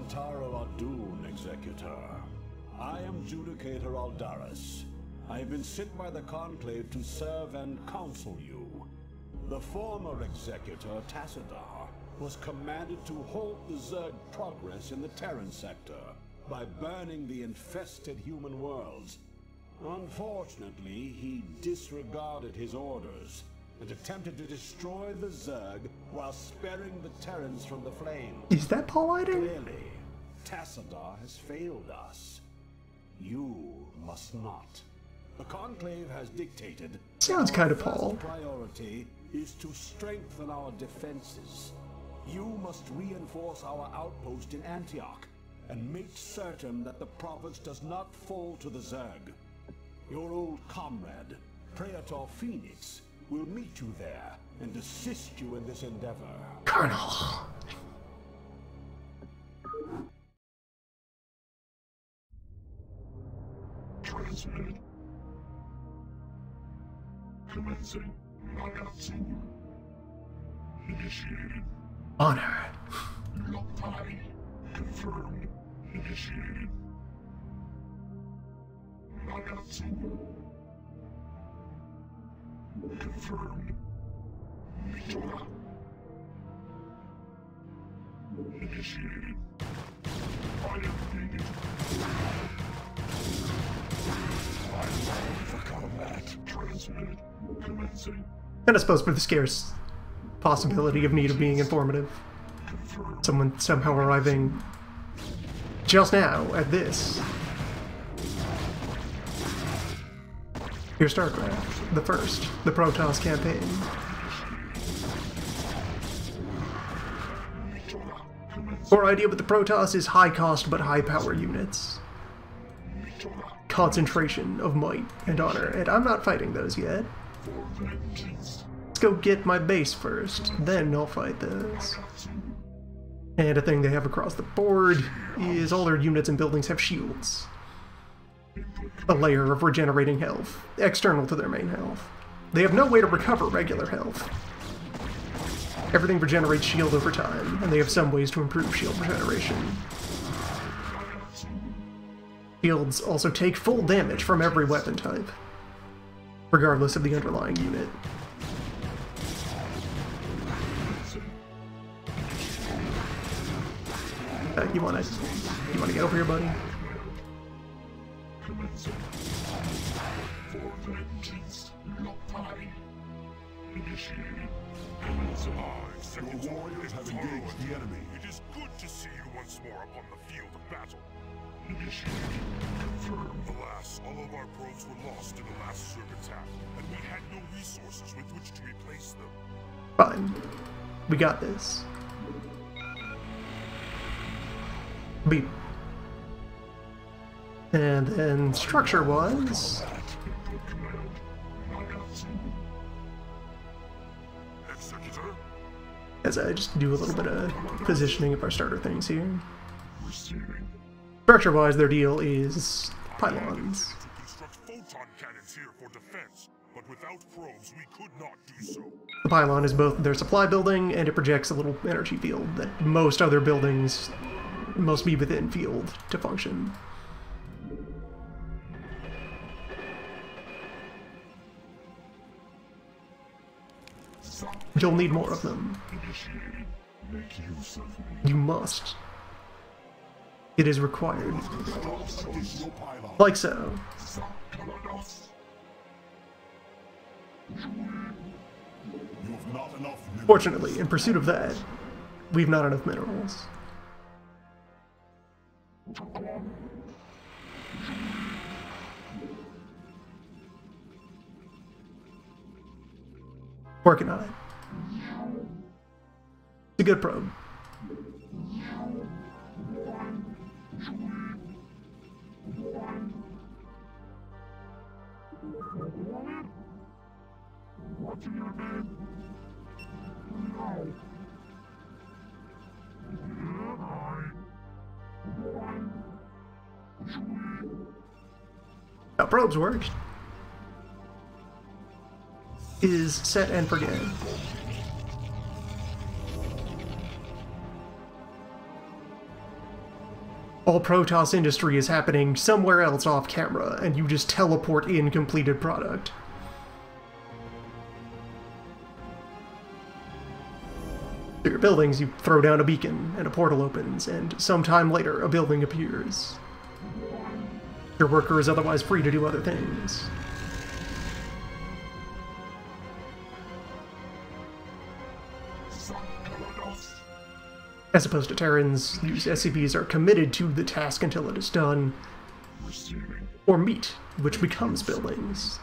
Taro Adun, Executor. I am Judicator Aldaris. I have been sent by the Conclave to serve and counsel you. The former Executor, Tassadar, was commanded to halt the Zerg progress in the Terran sector by burning the infested human worlds. Unfortunately, he disregarded his orders and attempted to destroy the Zerg while sparing the Terrans from the flames. Is that Paul Iden? Clearly, Tassadar has failed us. You must not. The Conclave has dictated. Sounds kind of Paul. Our priority is to strengthen our defenses. You must reinforce our outpost in Antioch and make certain that the province does not fall to the Zerg. Your old comrade, Praetor Phoenix, will meet you there and assist you in this endeavor. Colonel. Transmitted. Commencing Nagatsu. Initiated. Honor. Lokai. Confirmed. Initiated. Nagatsu. Confirmed. Mitora. Initiated. I am needed. I'm ready for combat. Transmitted. Commencing. And I suppose for the scarce possibility of need of being informative. Confirmed. Someone somehow arriving just now at this. Here's StarCraft, the first, the Protoss campaign. Our idea with the Protoss is high cost but high power units. Concentration of might and honor, and I'm not fighting those yet. Let's go get my base first, then I'll fight those. And a thing they have across the board is all their units and buildings have shields. A layer of regenerating health, external to their main health. They have no way to recover regular health. Everything regenerates shield over time, and they have some ways to improve shield regeneration. Shields also take full damage from every weapon type, regardless of the underlying unit. You wanna get over here, buddy? For vengeance, Lokai. Initiated. Your warriors have engaged the enemy. It is good to see you once more upon the field of battle. Initiated. Confirmed. Alas, all of our probes were lost in the last Zerg attack, and we had no resources with which to replace them. Fine. We got this. Beep. And then structure-wise... Executor? as I just do a little bit of positioning of our starter things here. Receiving. Structure-wise, their deal is pylons. To construct photon cannons here for defense, but without probes we could not do so. The pylon is both their supply building, and it projects a little energy field that most other buildings must be within field to function. You'll need more of them. Initiated. Make use of me. You must. It is required. Like so. You have not enough minerals. Fortunately, in pursuit of that, we've not enough minerals. Working on it. It's a good probe. How probes work is set and forget. all Protoss industry is happening somewhere else off camera, and you just teleport in completed product. To your buildings, you throw down a beacon, and a portal opens, and sometime later, a building appears. Your worker is otherwise free to do other things. As opposed to Terrans, whose SCPs are committed to the task until it is done, or meat, which becomes buildings.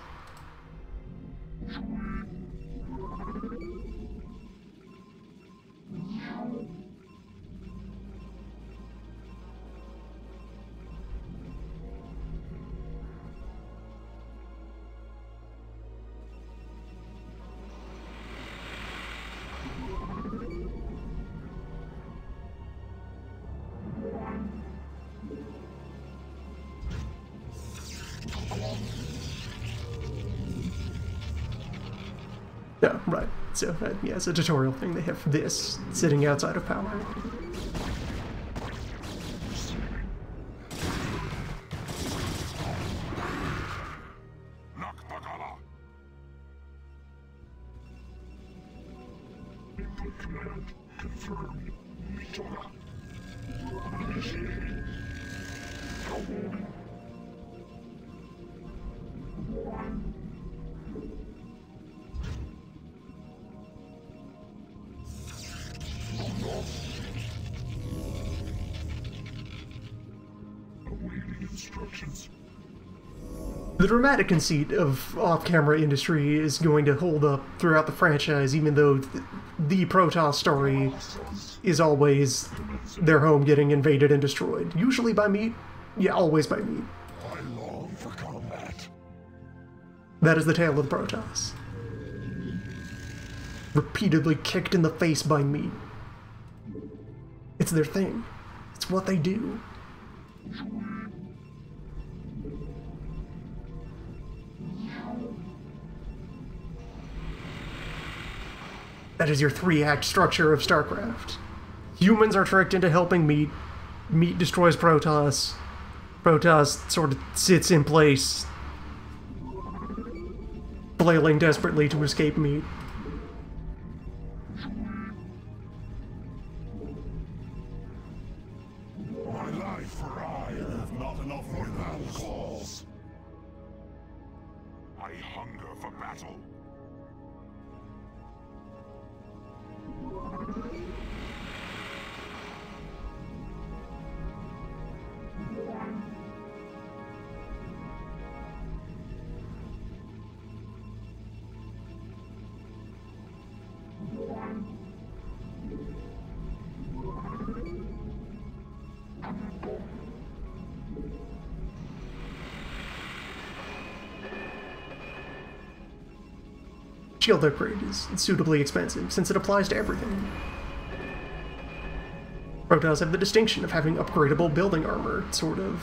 No, right. So, yeah, it's a tutorial thing. They have this sitting outside of power. Input command confirmed. Meatcraft. Awaiting instructions. The dramatic conceit of off-camera industry is going to hold up throughout the franchise, even though the Protoss story is always their home getting invaded and destroyed. Usually by meat. Yeah, always by meat. I long for combat. That is the tale of the Protoss. Repeatedly kicked in the face by meat. It's their thing. It's what they do. That is your 3-act structure of StarCraft. Humans are tricked into helping meat. Meat destroys Protoss. Protoss sort of sits in place, flailing desperately to escape meat. My life for I have not enough for battle calls. I hunger for battle. Shield upgrade is suitably expensive, since it applies to everything. Protoss have the distinction of having upgradable building armor, sort of.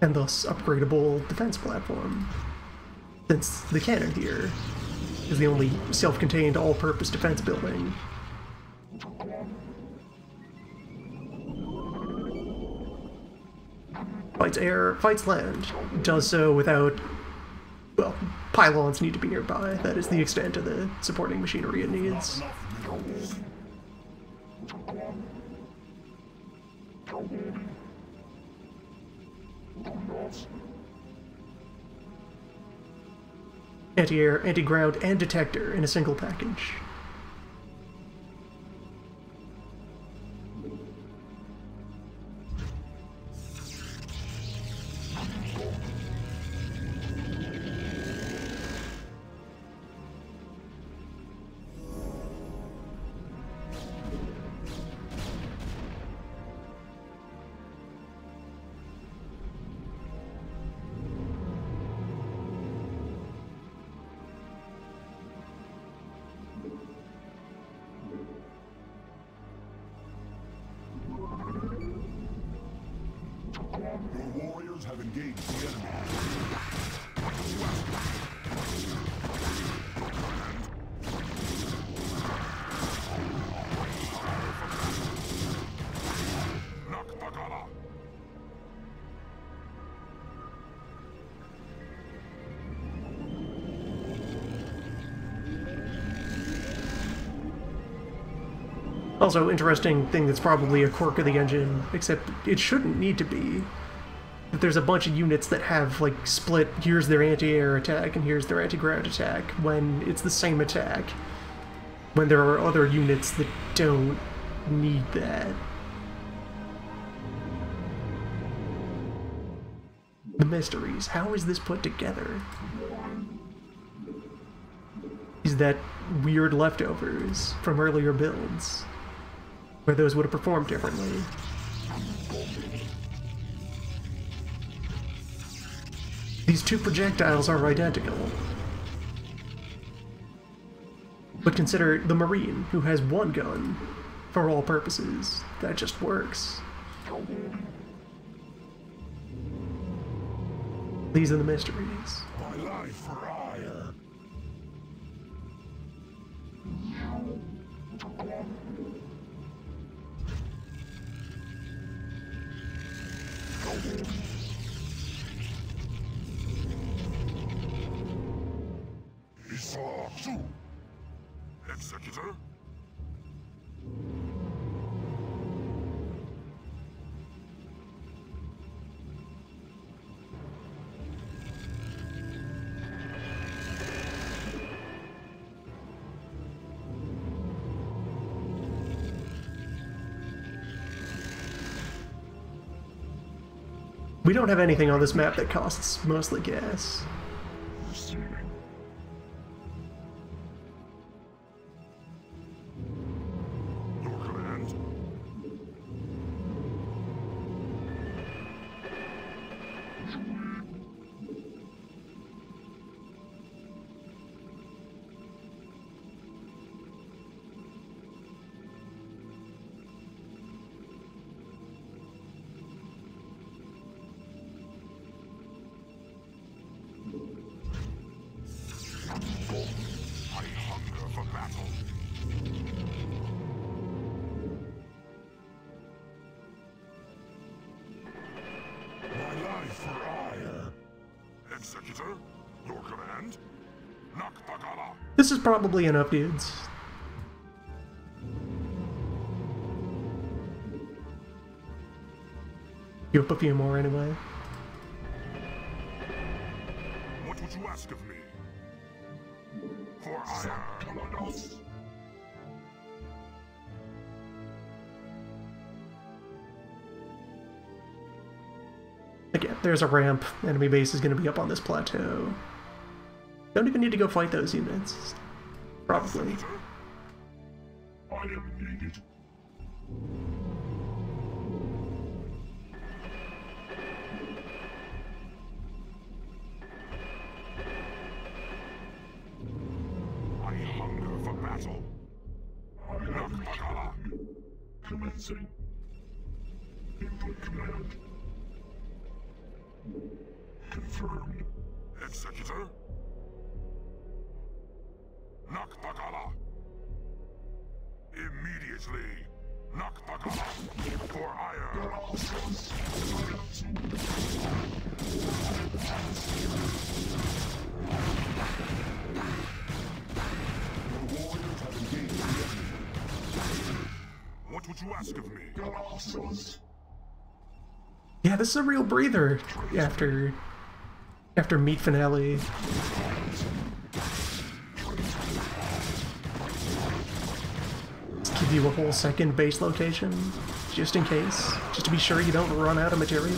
And thus, upgradable defense platform. Since the cannon here is the only self-contained all-purpose defense building. Fights air, fights land. Does so without... well, pylons need to be nearby. That is the extent of the supporting machinery it needs. Anti-air, anti-ground, and detector in a single package. Your warriors have engaged the enemy. Also, interesting thing that's probably a quirk of the engine, except it shouldn't need to be. That there's a bunch of units that have, like, split, here's their anti-air attack and here's their anti-ground attack, when it's the same attack. When there are other units that don't need that. The mysteries. How is this put together? Is that weird leftovers from earlier builds, where those would have performed differently? These two projectiles are identical. But consider the Marine, who has one gun for all purposes. That just works. These are the mysteries. My life for hire. Isaac, Executor? We don't have anything on this map that costs mostly gas. Your command? I hunger for battle. My life for hire. Executor? Your command? Nakbagala! This is probably enough, dudes. You up a few more anyway. What would you ask of me? For hire. Again, there's a ramp. Enemy base is going to be up on this plateau. Don't even need to go fight those units. Probably. I am needed. I hunger for battle. Nakbagala! Commencing. Input command. Confirmed. Executor? Nakbagala! Immediately! Nakbagala! For hire! What would you ask of me? Yeah, this is a real breather after Meat Finale. Let's give you a whole second base location, just in case, just to be sure you don't run out of material.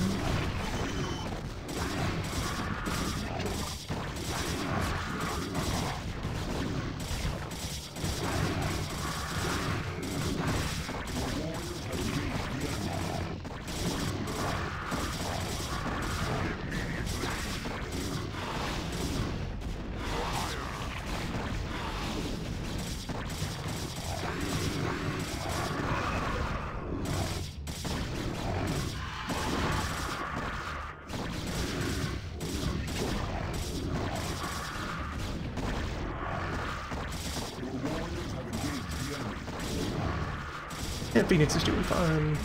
Yeah, Phoenix is doing fine.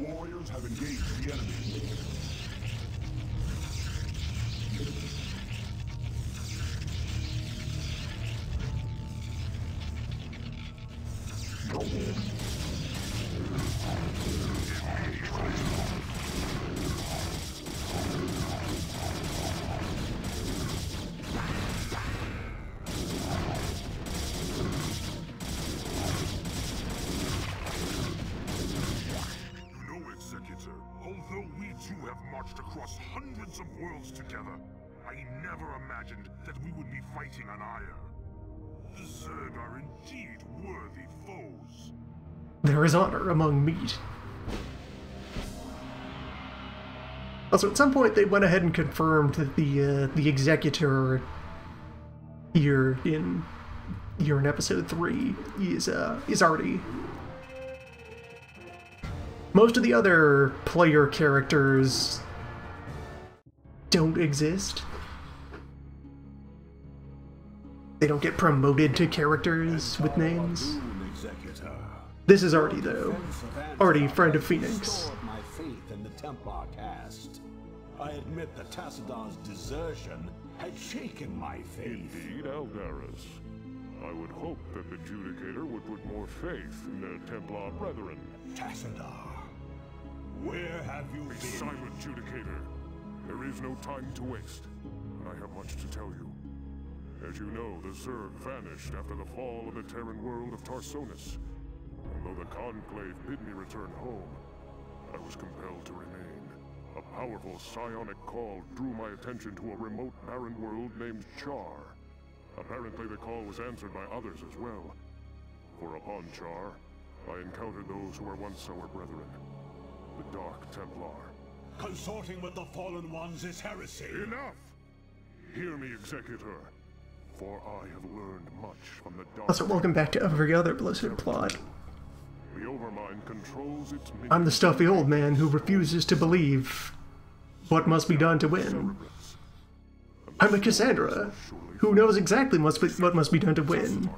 warriors have engaged the enemy. Although we two have marched across hundreds of worlds together, I never imagined that we would be fighting on Ire. The Zerg are indeed worthy foes. There is honor among meat. Also, at some point they went ahead and confirmed that the Executor here in episode 3 is already. Most of the other player characters don't exist. They don't get promoted to characters with names. This is Artie, though. Artie, friend of Phoenix. My faith in the Templar caste. I admit that Tassadon's desertion had shaken my faith. Indeed, Aldaris. I would hope that the Judicator would put more faith in their Templar brethren. Tassadar, where have you been? Be silent, Judicator. There is no time to waste, and I have much to tell you. As you know, the Zerg vanished after the fall of the Terran world of Tarsonis. And though the Conclave bid me return home, I was compelled to remain. A powerful psionic call drew my attention to a remote barren world named Char. Apparently the call was answered by others as well. For upon Char, I encountered those who were once our brethren, the Dark Templar. Consorting with the Fallen Ones is heresy. Enough! Hear me, Executor, for I have learned much from the Dark. Also, welcome back to every other Blizzard plot. The Overmind controls its minions. I'm the stuffy old man who refuses to believe what must be done to win. I'm a Cassandra who knows exactly what must be done to win,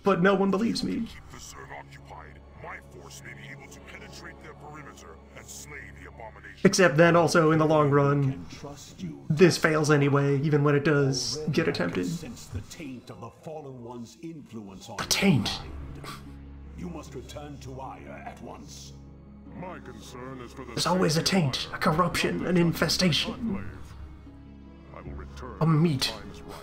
but no one believes me. Keep the Zerg occupied. My force may be able to penetrate their perimeter and slay the abomination. Except then also, in the long run, this fails anyway, even when it does get attempted. Since the taint of the Fallen One's influence on A taint. you must return to Ire at once. My concern is for the There's always a taint, a corruption, an infestation. Conclave. I will return A when meat. the time is right.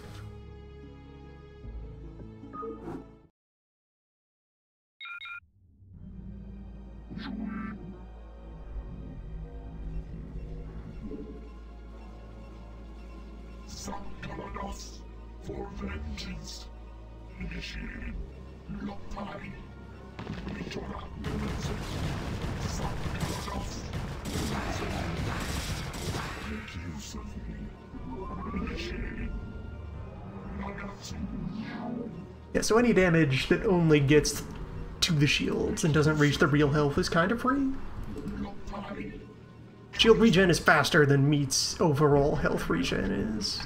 Sankarados for vengeance. Initiated. Lopai. Mitora. Sankarados. Make use of me. Initiated. Nagatsu. Yeah, so any damage that only gets to the shields and doesn't reach the real health is kind of free. Lopai. Shield regen is faster than Meat's overall health regen is,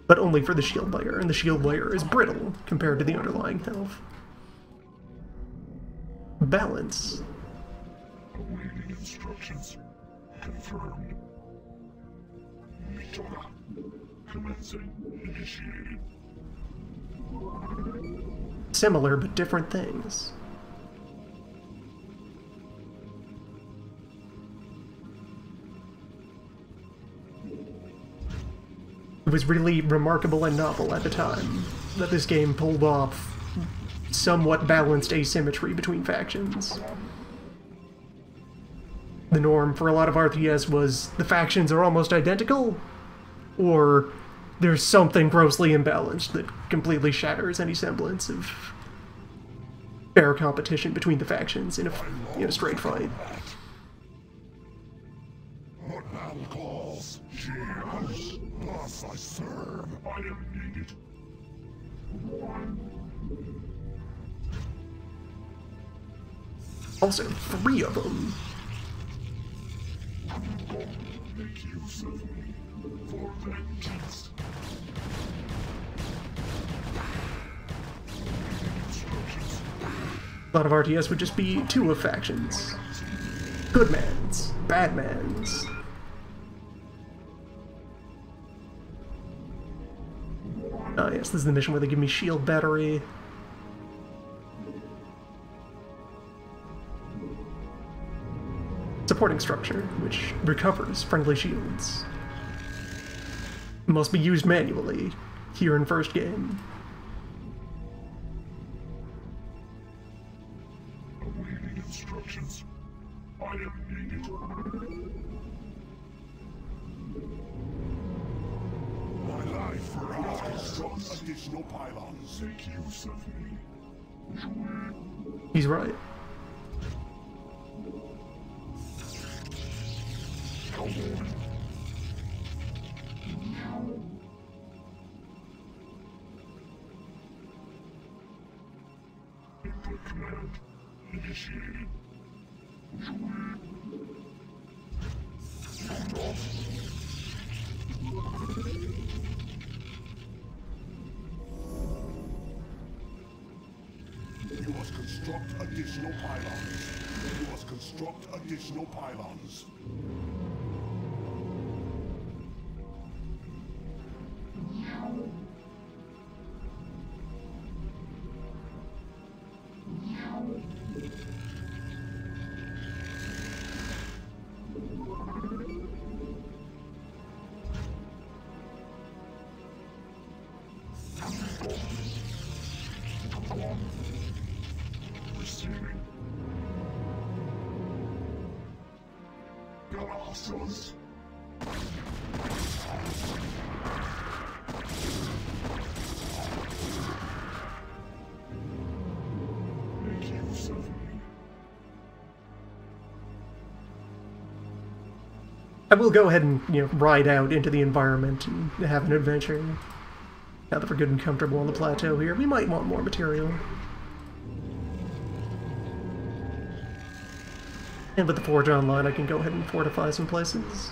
but only for the shield layer, and the shield layer is brittle compared to the underlying health. Balance. Awaiting instructions. Confirmed. Mitora. Commencing. Initiated. Similar but different things. It was really remarkable and novel at the time that this game pulled off somewhat balanced asymmetry between factions. The norm for a lot of RTS was the factions are almost identical, or there's something grossly imbalanced that completely shatters any semblance of fair competition between the factions in a straight fight. What battle calls? Cheers. Thus I serve. I am needed. Also, 3 of them. Make use of me for vengeance. Instructions. A lot of RTS would just be 2 of factions. Good man's. Bad man's. Oh yes, this is the mission where they give me shield battery. Supporting structure, which recovers friendly shields. Must be used manually here in first game. Awaiting instructions. I am needed. My life for us construct additional pylons. Make use of me. He's right. Come on. Input command initiated. You must construct additional pylons. You must construct additional pylons. Receiving. Colossus. Make use of me. I will go ahead and, ride out into the environment and have an adventure. Now that we're good and comfortable on the plateau here, we might want more material. And with the Forge Online, I can go ahead and fortify some places.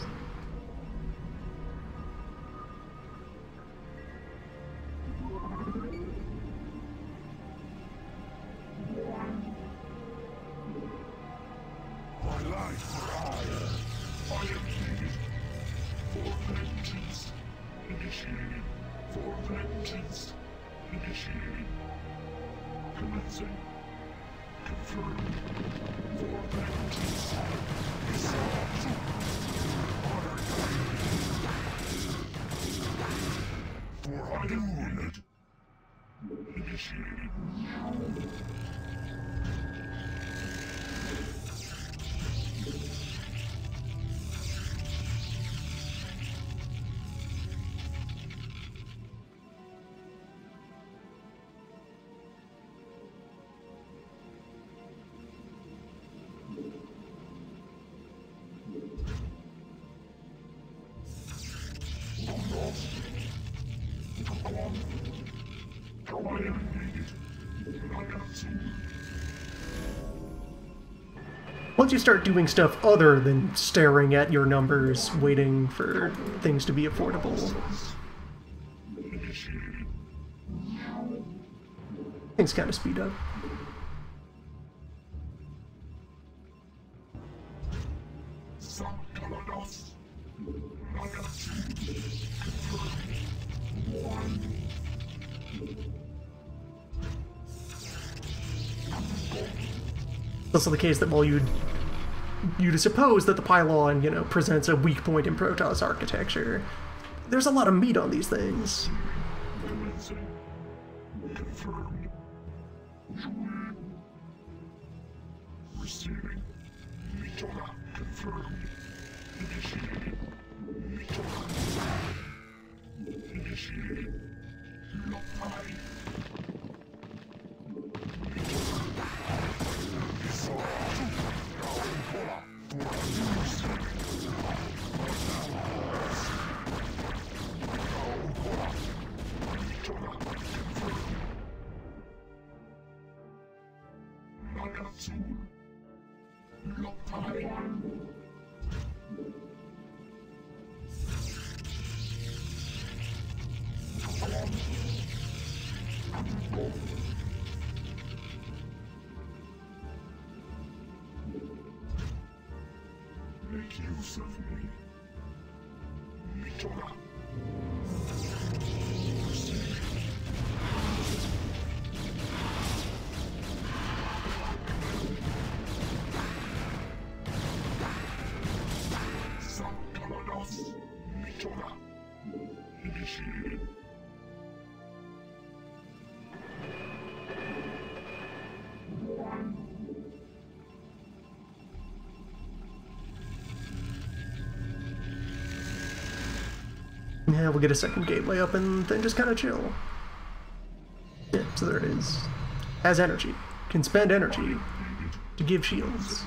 My life for hire. I am needed. For vengeance. Initiated. For vengeance. Initiated. Commencing. Confirmed. For vengeance. Resolved. For unit. Initiated. Once you start doing stuff other than staring at your numbers, waiting for things to be affordable, things kind of speed up. It's also the case that while you'd suppose that the pylon, presents a weak point in Protoss architecture, there's a lot of meat on these things. Confirmed. Receiving. Meatcraft confirmed. Initiated. Meatcraft. Initiated. Lockeye. make use of me. Mitora. Mitora. Initiated. Yeah, we'll get a second gateway up and then just kind of chill. Yeah, so there it is. Has energy. Can spend energy to give shields.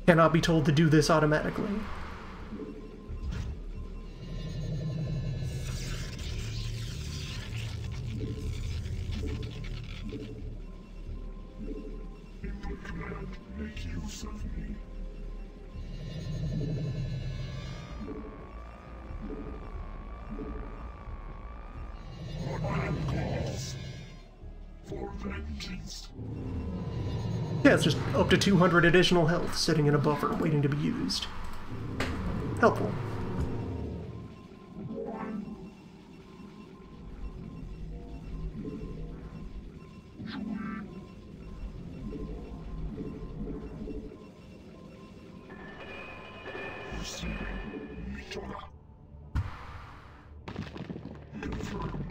Cannot be told to do this automatically. Input command, make use of me. What man calls for vengeance? Yeah, it's just up to 200 additional health sitting in a buffer waiting to be used. Helpful. Receiving Mitora. Confirmed.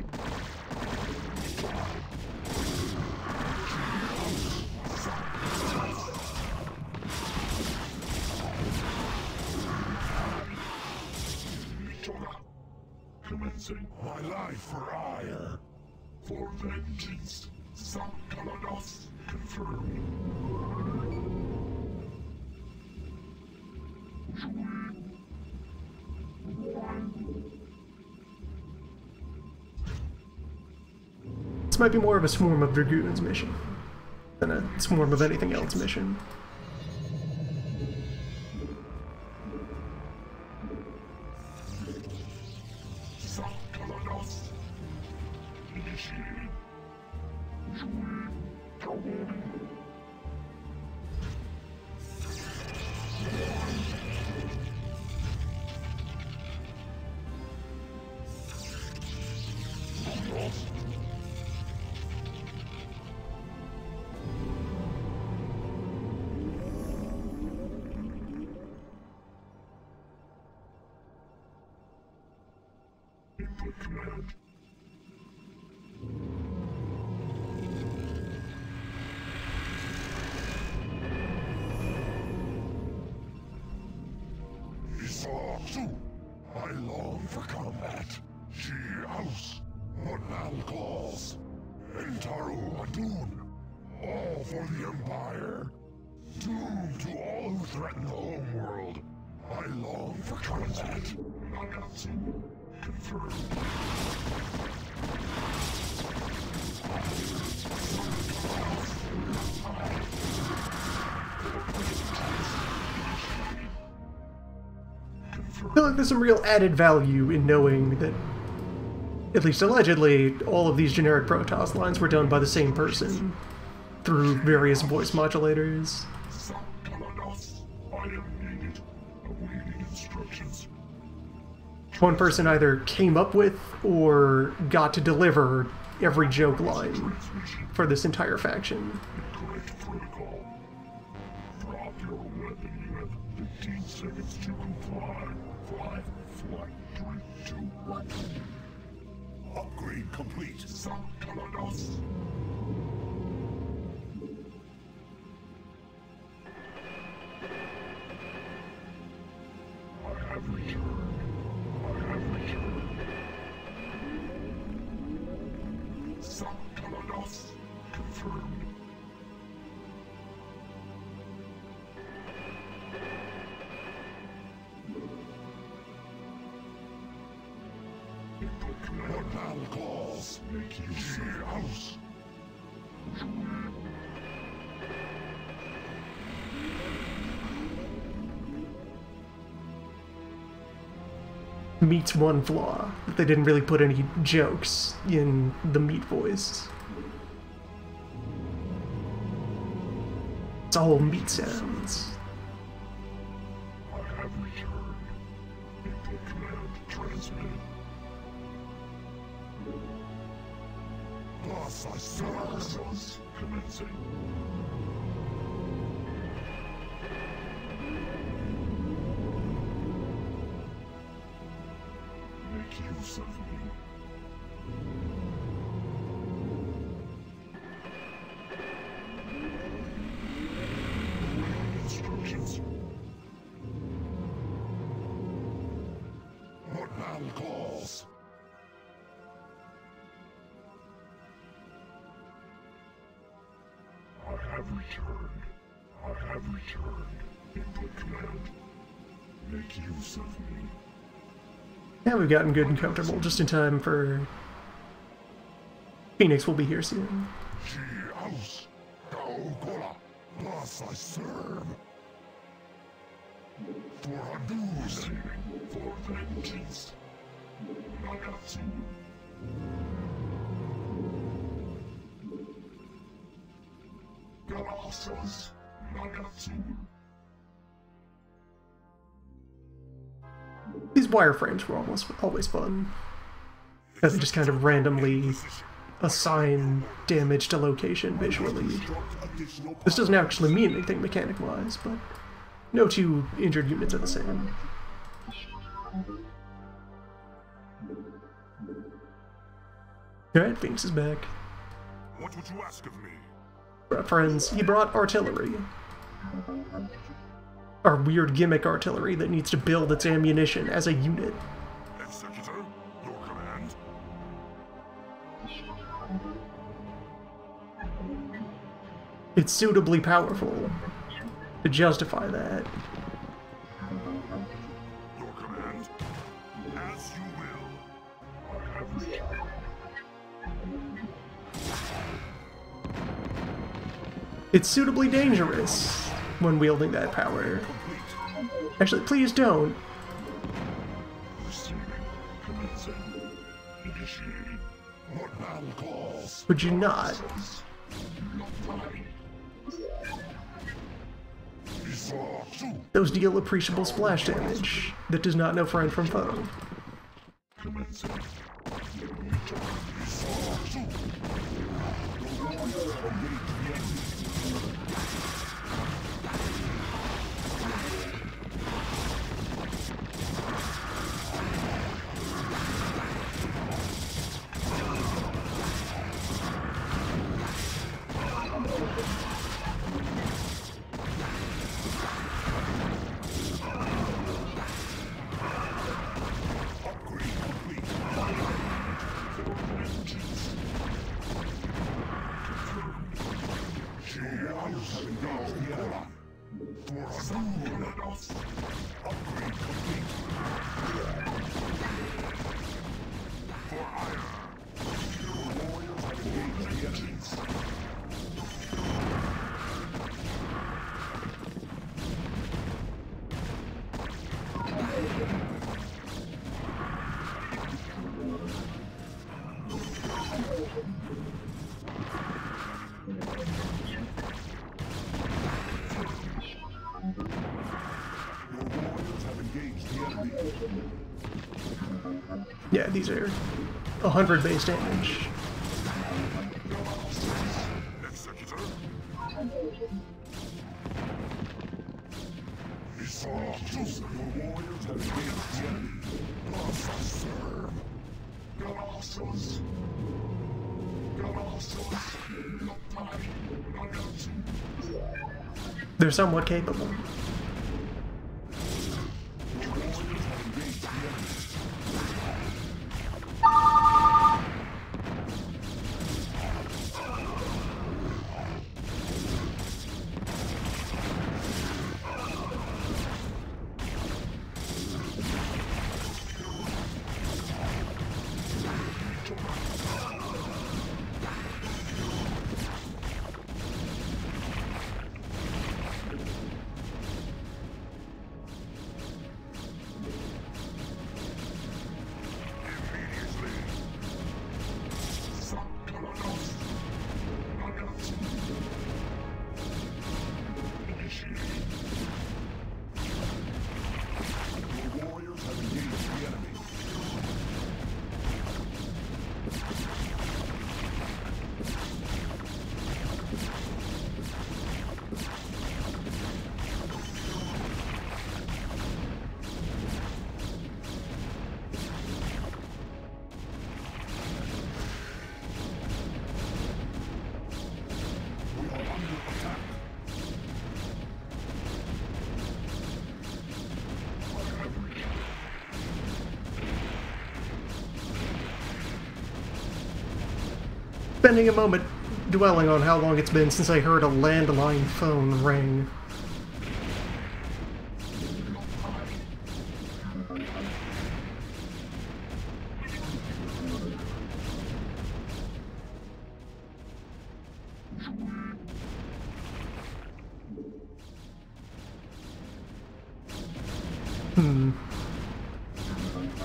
Mitora. Commencing my life for ire. For vengeance. Some Kalanos. Confirmed. This might be more of a Swarm of Dragoons mission than a Swarm of anything else mission. Some Kalanos. Initiated. Input command. Isatsu, I long for combat. She house, what man calls. Entaru Adun, all for the Empire. Doom to all who threaten the homeworld. I long for combat. Nakatsu, confirmed. I feel like there's some real added value in knowing that, at least allegedly, all of these generic Protoss lines were done by the same person through various voice modulators. Some Kalanos, I am needed. Awaiting instructions. One person either came up with or got to deliver every joke line for this entire faction. Correct protocol. Drop your weapon. You have 15 seconds to comply. 5, flight, 3, 2, 1. Upgrade complete. Some Kalanos. I have returned. I have returned. Some Kalanos. Confirmed. Input command. What man calls, make use of your house. Meat's one flaw, that they didn't really put any jokes in the Meat voice. It's all meat sounds. I have returned. Input command transmitted. Thus I serve. Commencing. Make use of me. Instructions. What now calls? I have returned. I have returned. Input command. Make use of me. Yeah, we've gotten good and comfortable just in time for... Phoenix will be here soon. She house. Kaokola. Thus I serve. For Hadou's. For vengeance. Nagatsu. Galaxos. Nagatsu. These wireframes were always fun. As they just kind of randomly assign damage to location visually. This doesn't actually mean anything mechanic-wise, but no two injured units are the same. Alright, Phoenix is back. What would you ask of me? Friends, he brought artillery. Our weird gimmick artillery that needs to build its ammunition as a unit. Executor, your command? It's suitably powerful to justify that. Your command? As you will. It's suitably dangerous when wielding that power. Actually, please don't. Receiving. Commencing. Initiating. What now calls? Would you not? Those deal appreciable splash damage that does not know friend from foe. Commencing. Yeah, these are 100 base damage. Executor? They're somewhat capable. spending a moment dwelling on how long it's been since I heard a landline phone ring.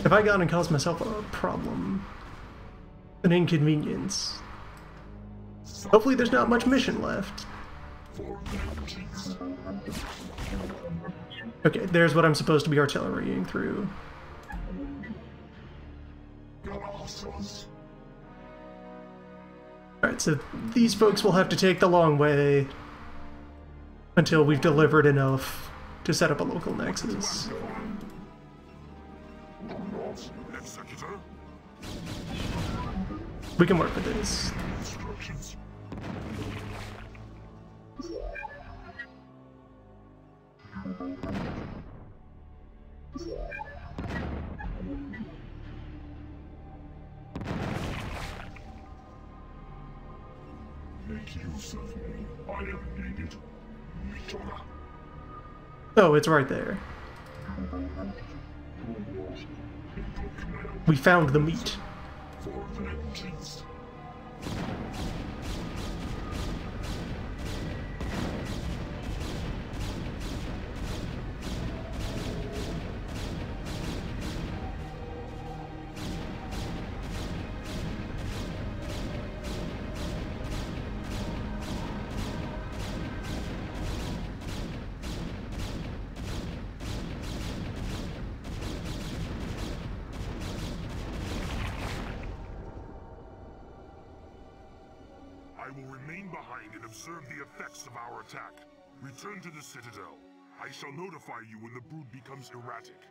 Have I gone and caused myself a problem? An inconvenience? Hopefully there's not much mission left. Okay, there's what I'm supposed to be artillerying through. Alright, so these folks will have to take the long way until we've delivered enough to set up a local nexus. We can work with this. Make use of me. I am needed. Oh, it's right there. We found the meat. For vengeance. I will remain behind and observe the effects of our attack. Return to the Citadel. I shall notify you when the brood becomes erratic.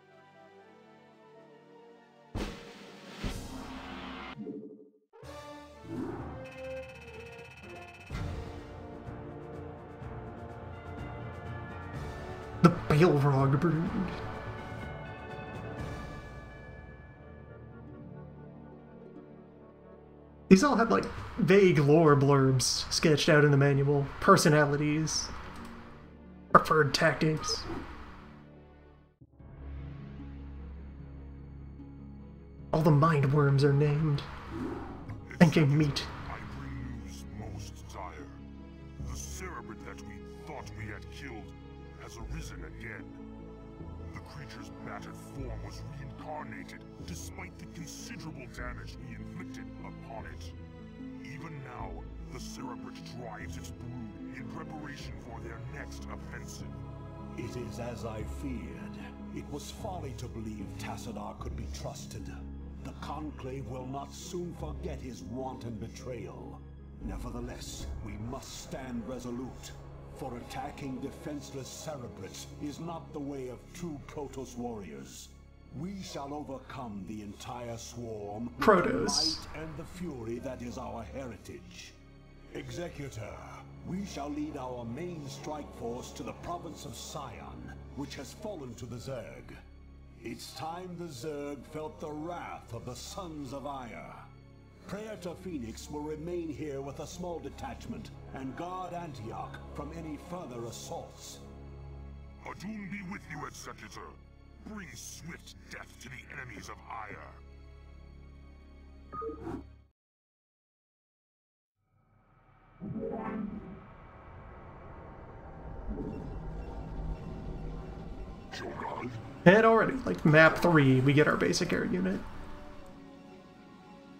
The Balrog brood. These all have, like, vague lore blurbs sketched out in the manual. Personalities. Preferred tactics. All the mind worms are named. Thinking meat. I bring news most dire. The cerebrate that we thought we had killed has arisen again. The creature's battered form was reincarnated, despite the considerable damage we inflicted upon it. Even now, the cerebrate drives its brood in preparation for their next offensive. It is as I feared. It was folly to believe Tassadar could be trusted. The Conclave will not soon forget his wanton betrayal. Nevertheless, we must stand resolute. For attacking defenseless cerebrates is not the way of true Protoss warriors. We shall overcome the entire swarm with the might and the fury that is our heritage. Executor, we shall lead our main strike force to the province of Sion, which has fallen to the Zerg. It's time the Zerg felt the wrath of the Sons of Ire. Praetor Phoenix will remain here with a small detachment and guard Antioch from any further assaults. Adun be with you, Executor. Bring swift death to the enemies of Ire. And already, like map 3, we get our basic air unit.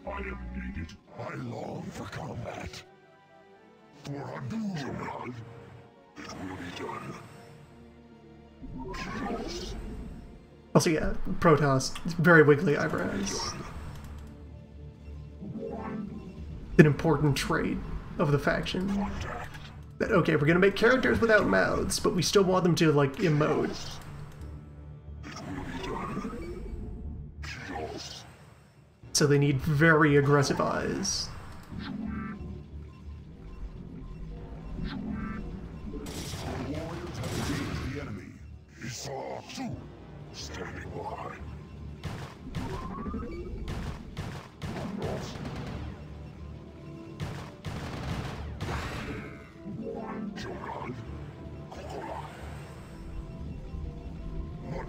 I am needed. I long for combat. For Adun, it will be done. Also, yeah, Protoss, very wiggly eyebrows. An important trait of the faction. That, okay, we're gonna make characters without mouths, but we still want them to, like, emote. So they need very aggressive eyes. The enemy is standing by.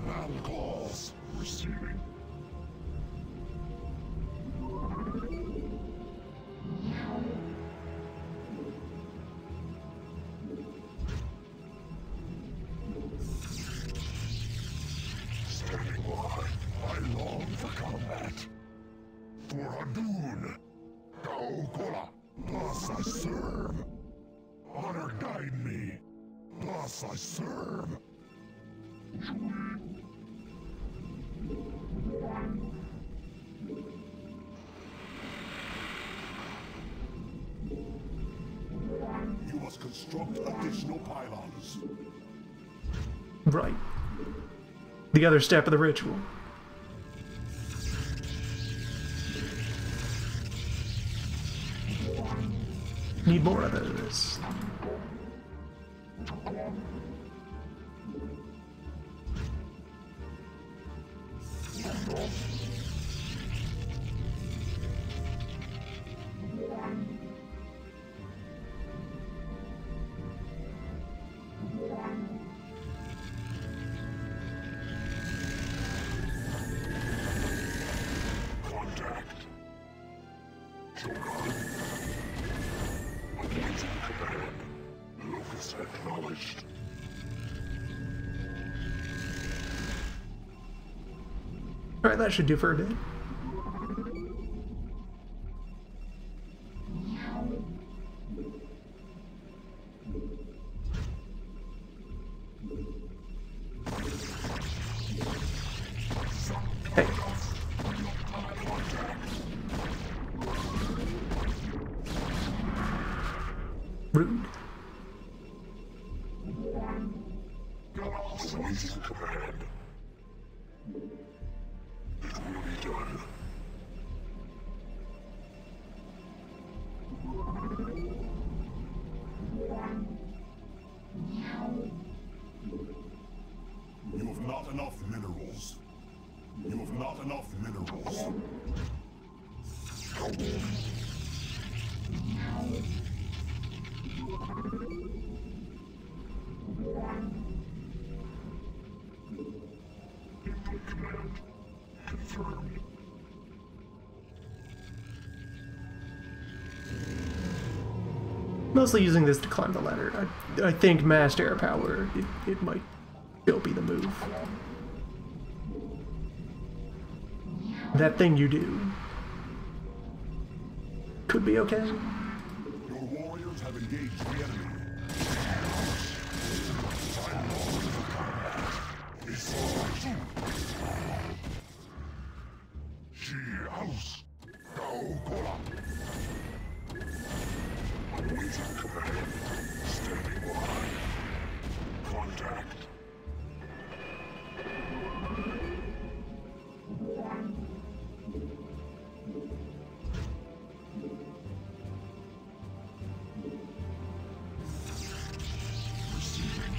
battle calls. Receiving. Standing by. I long for combat. For Adun. Gaokola. Thus I serve. Honor guide me. Thus I serve. You must construct additional pylons. Right. The other step of the ritual. Need more of those. Contact. Shogun. Awaiting command. Locus acknowledged. Alright, that should do for a bit. Hey. Rude. Awaiting command. It will be done. You have not enough minerals. You have not enough minerals. Command. Confirmed. Mostly using this to climb the ladder. I think massed air power, it might still be the move. That thing you do could be okay. Your warriors have engaged the enemy. She house. Gaokola. Awaiting command. Standing by. Contact. Receiving.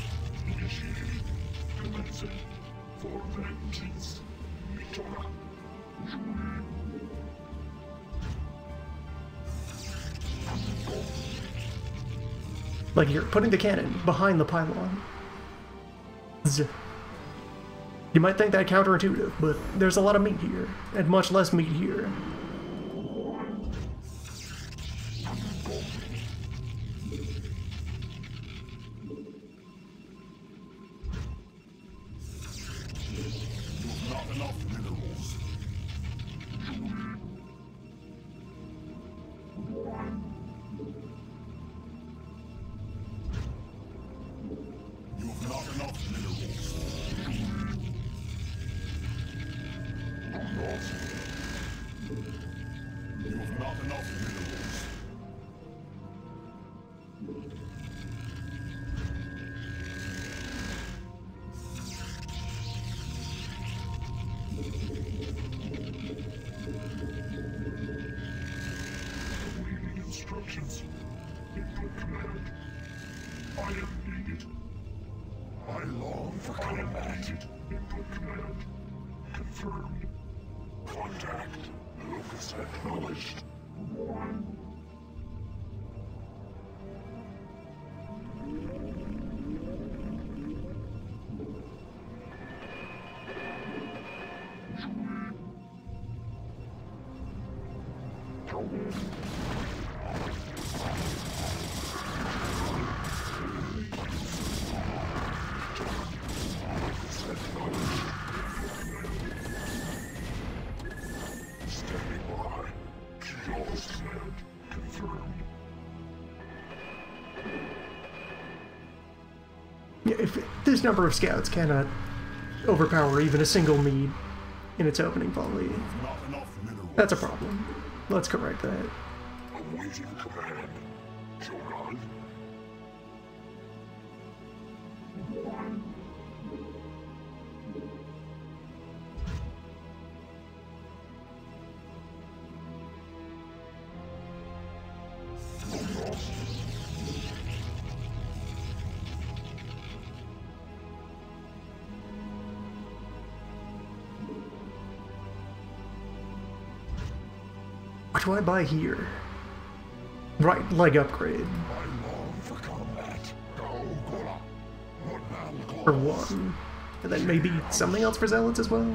Initiating. Commencing. For vengeance. Mitora. Like you're putting the cannon behind the pylon. Zzz. You might think that counterintuitive, but there's a lot of meat here, and much less meat here. Not enough minerals. You have not enough minerals. You have not enough minerals. Awaiting instructions. Input command. I am needed. I long for combat. Input command. Confirmed. Contact. Locus acknowledged. This number of scouts cannot overpower even a single mead in its opening volley. Not enough minerals. That's a problem. Let's correct that. Awaiting command. Shogun. What do I buy here? Right, leg upgrade. I long for combat. Go, Gola. What now, For one. And then maybe something else for zealots as well?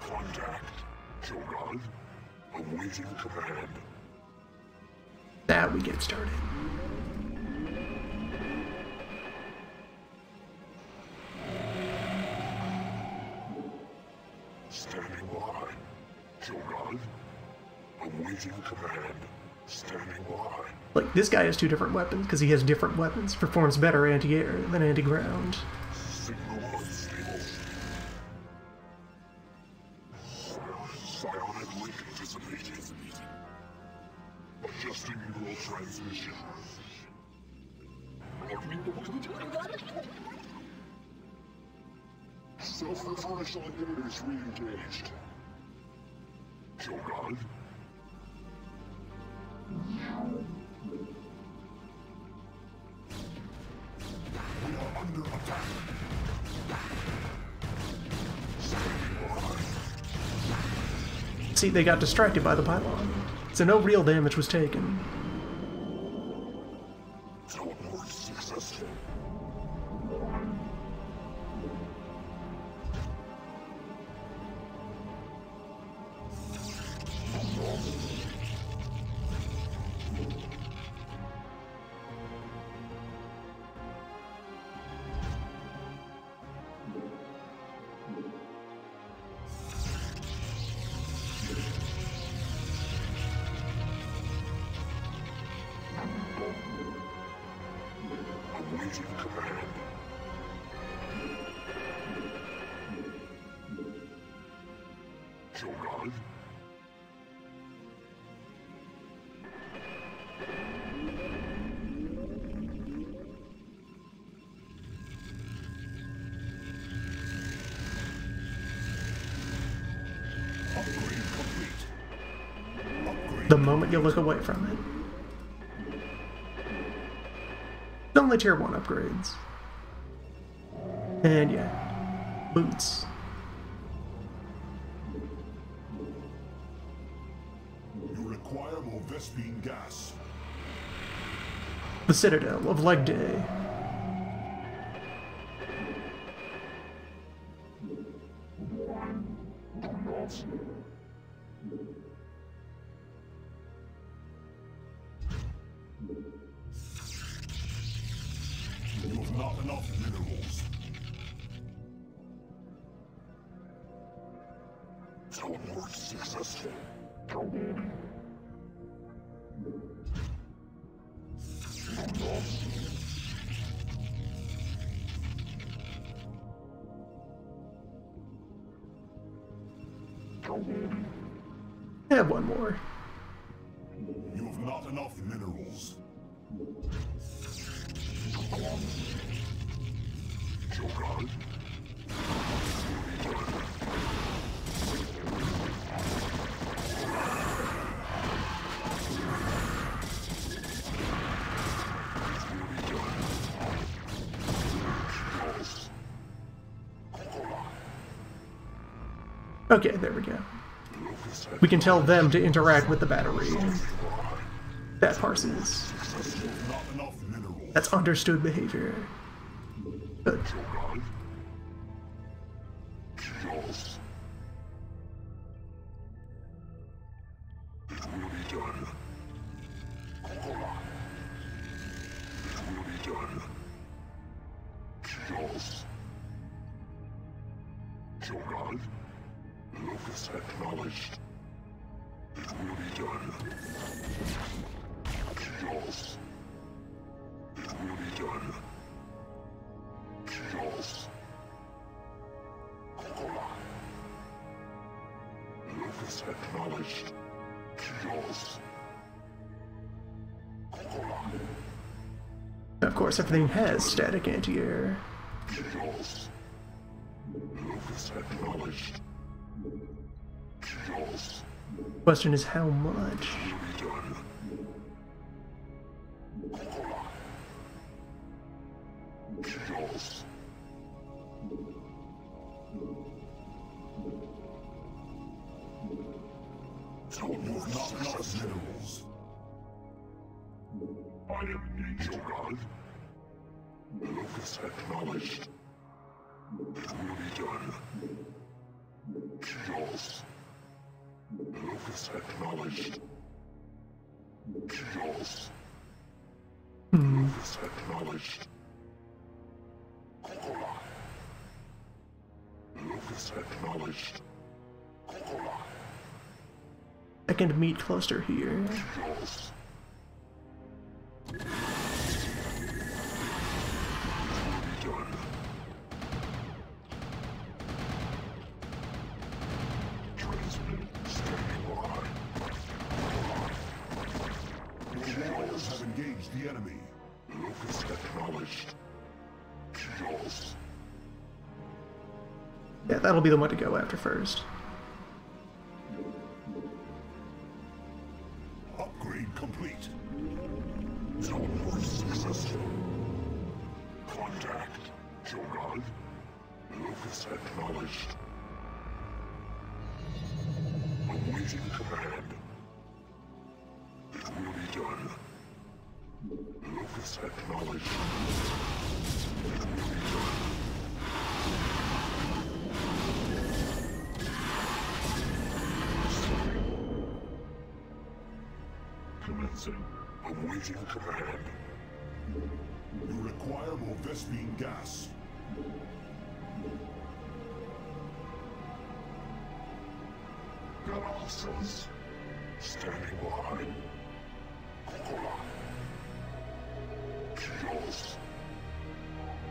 Contact. Shogun. Awaiting command. Now we get started. Standing by. Shogun. Awaiting command. Standing by. Like, this guy has two different weapons, because he has different weapons. Performs better anti-air than anti-ground. Signal unstable. Psionic link anticipated. Adjusting neural transmission. Self-referential inhibitors re-engaged. Shogun. We are under attack. See, they got distracted by the pylon, so no real damage was taken. Teleport successful. Awaiting command. Shogun. Upgrade complete. Upgrade. The moment you look away from it. Only tier 1 upgrades. And yeah, boots. You require more Vespine gas. The Citadel of Leg Day. You have not enough minerals. Teleport successful. And one more. You have not enough minerals. Shogun. Okay, there we go. We can tell them to interact with the battery. That parses. Not enough minerals. That's understood behavior. Good. acknowledged. It will be done. Chaos. It will be done. Chaos. Kokola. Locus acknowledged. Chaos. Kokola. Of course, everything has static anti-air. Chaos. Locus acknowledged. Chaos. Question is how much? Will be done. Kokola. Chaos. You've not lost minerals. I am Nature God. Locus acknowledged. It will be done. Chaos. Locus acknowledged. Chaos. Locus acknowledged. Kokola. Locus acknowledged. Kokola. Second meat cluster here. Chaos. Done. Transmit. Standing by. Your warriors have engaged the enemy. Locus acknowledged. Chaos. Yeah, that'll be the one to go after first. Upgrade complete. Teleport successful. Contact. Jogad. Locus acknowledged. Awaiting command. It will be done. Locus acknowledged. It will be done. Commencing. Awaiting command. You require more Vespine gas. Galactus. Standing by. Kokola. Chaos.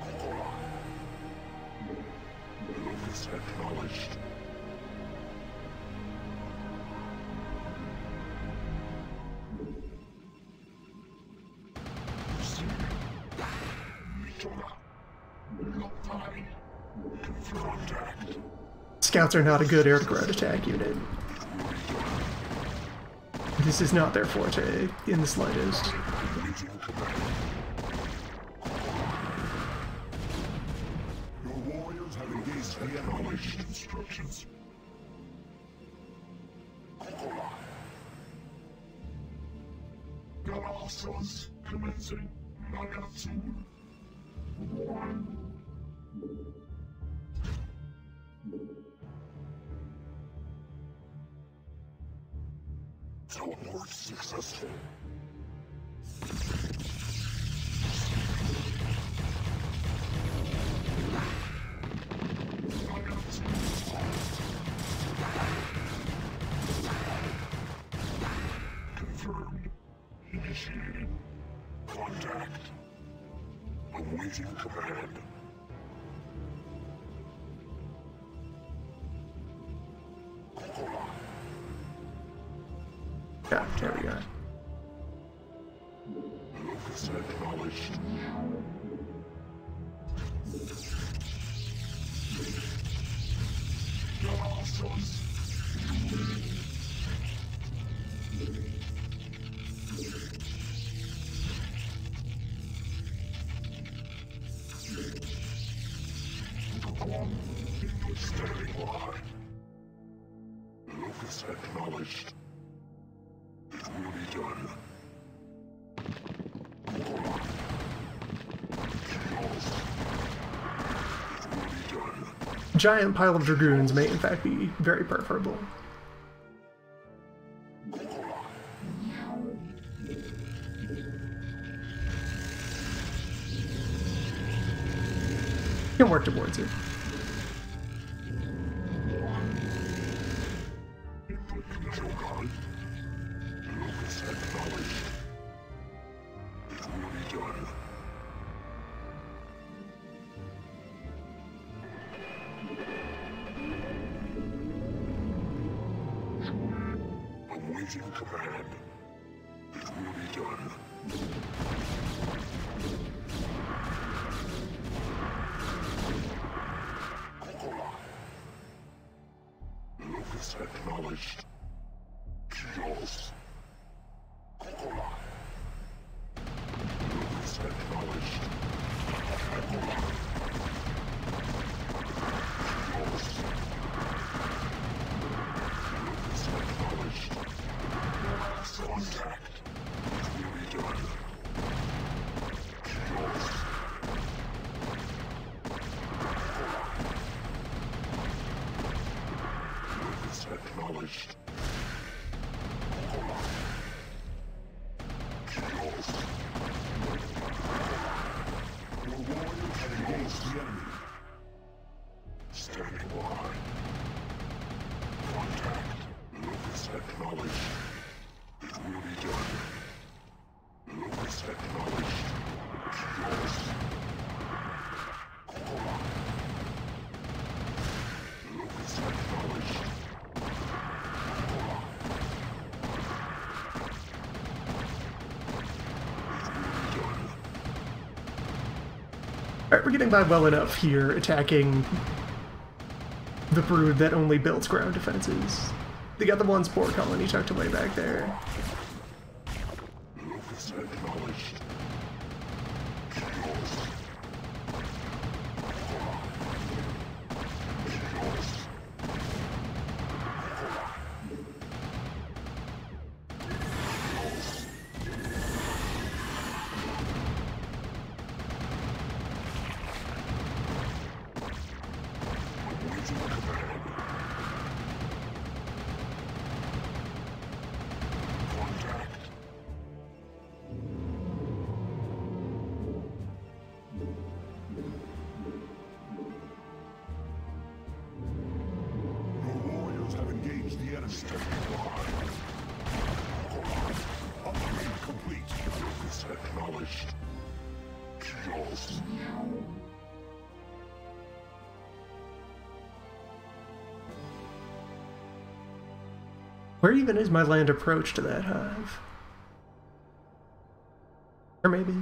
Kokola. Locus acknowledged. Contact. Scouts are not a good air-to-ground attack unit. This is not their forte, in the slightest. Your warriors have engaged the enemy. Instructions. Kokola. Galactus commencing. Nagatsu. Teleport successful. Confirmed. Initiated. Contact. Awaiting command. Kokola. Yeah, there we go. Locus acknowledged. Galactus. Standing by. Locus acknowledged. It will be done. Chaos. It will be done. Giant pile of dragoons may in fact be very preferable. Can work towards it. Shogun, Lucas acknowledged. It will be done. Awaiting command. It will be done. Kokola. Lucas acknowledged. Kios. Kokola. Lucas acknowledged. Kokola. Kios. Lucas acknowledged. Contact. It will be done. Kios. Lucas acknowledged. Kokola. Kios. Your warriors have engaged the enemy. Standing by. Contact. Lucas acknowledged. It will be done. Lucas acknowledged. Kios. Kokola. Lucas acknowledged. Kokola. It will be done. Alright, we're getting by well enough here, attacking the brood that only builds ground defenses. They got the one spore colony tucked away back there. Lucas acknowledged. Kios. Kokola. Kios. Kokola. Kios. Awaiting command. Contact. Your warriors have engaged the enemy. Upgrade complete. Lucas acknowledged. Kios. Where even is my land approach to that hive? Or maybe...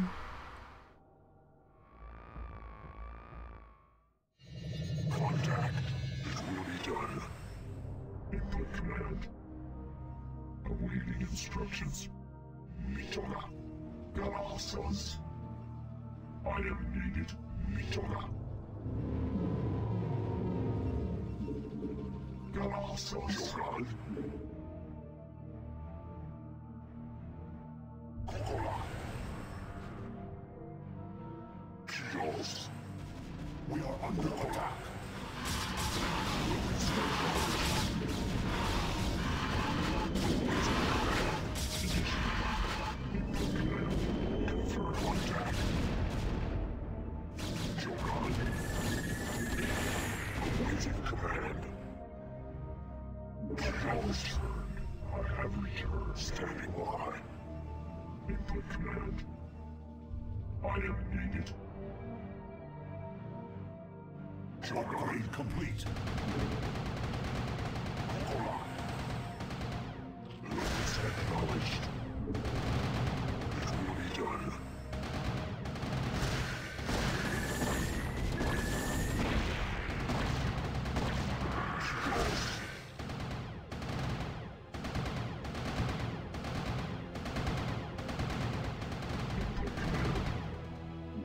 Contact. It will be done. Input command. Awaiting instructions. Mitoga. Galasas. I am needed. Mitoga. Galasas. Shogun. Kokola. Kios. We are under attack. Confirm contact. Shogun. Awaiting command. Kios. I have returned. Standing by. Input command. I am needed. Upgrade complete. Kokola. Lucas acknowledged. It will be done. Kios.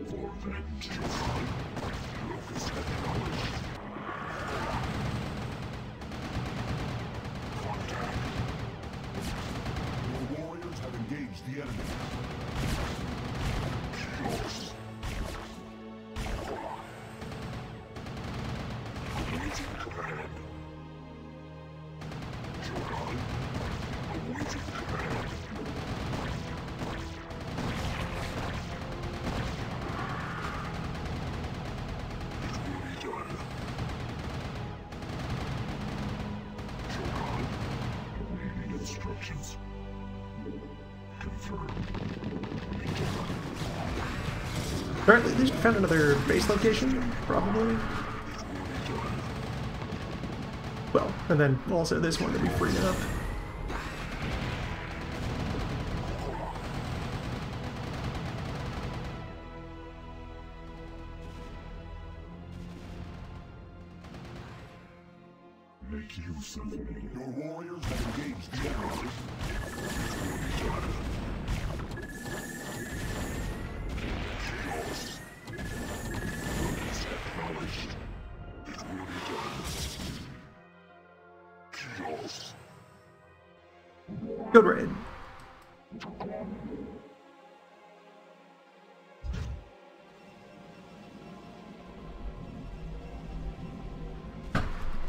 For vengeance. Lucas acknowledged. Contact. Your warriors have engaged the enemy. Kios. Kokola. Awaiting command. Shogun. Awaiting command. It will be done. Shogun. Awaiting instructions. Confirmed. Alright, at least we found another base location, probably. Well, and then also this one that we freed up. Make use of me. Your warriors have engaged the enemy. Chaos. Purpose acknowledged. It will be done. Chaos. Good raid.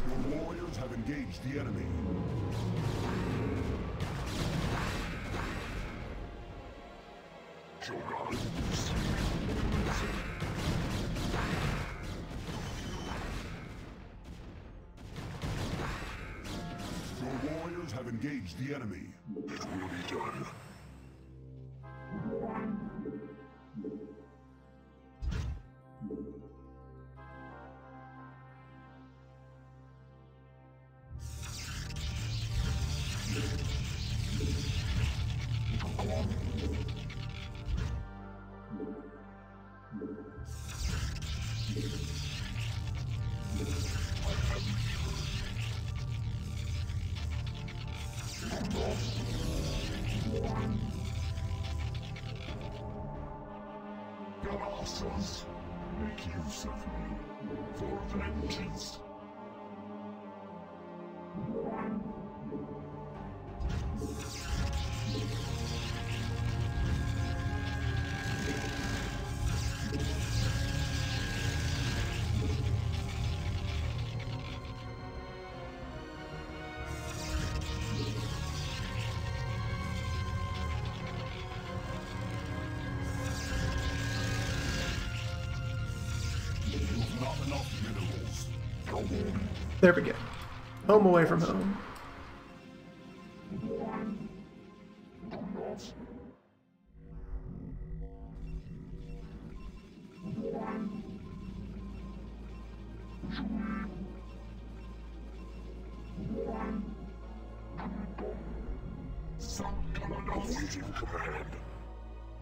Your warriors have engaged the enemy. Shogun. Your warriors have engaged the enemy. It will be done. Colossus, make use of me for vengeance. You've not enough minerals. Go on. There we go. Home away from home. Some awaiting command.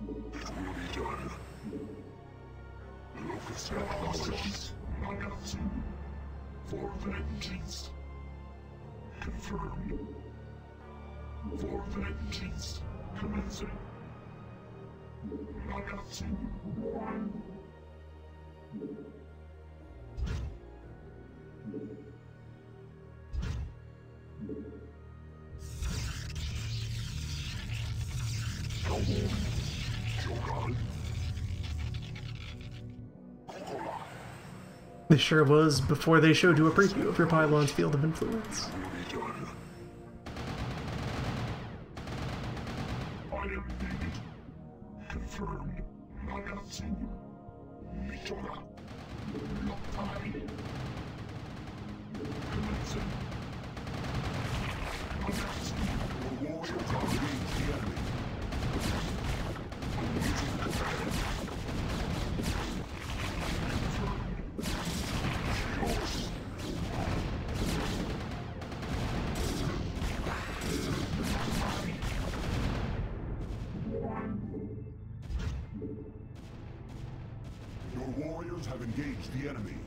It will be done. Locus acknowledged. Nagatsu. For vengeance. Confirmed. For vengeance. Commencing. Nagatsu. Go on. Shogun. This sure was before they showed you a preview of your pylon's field of influence. Will be done. I am needed. Confirmed. Nagatsu. Mitora. Lotai. Commencing. Nagatsu. Your warriors are engaged the enemy. Awaiting command. Yours. Your warriors have engaged the enemy.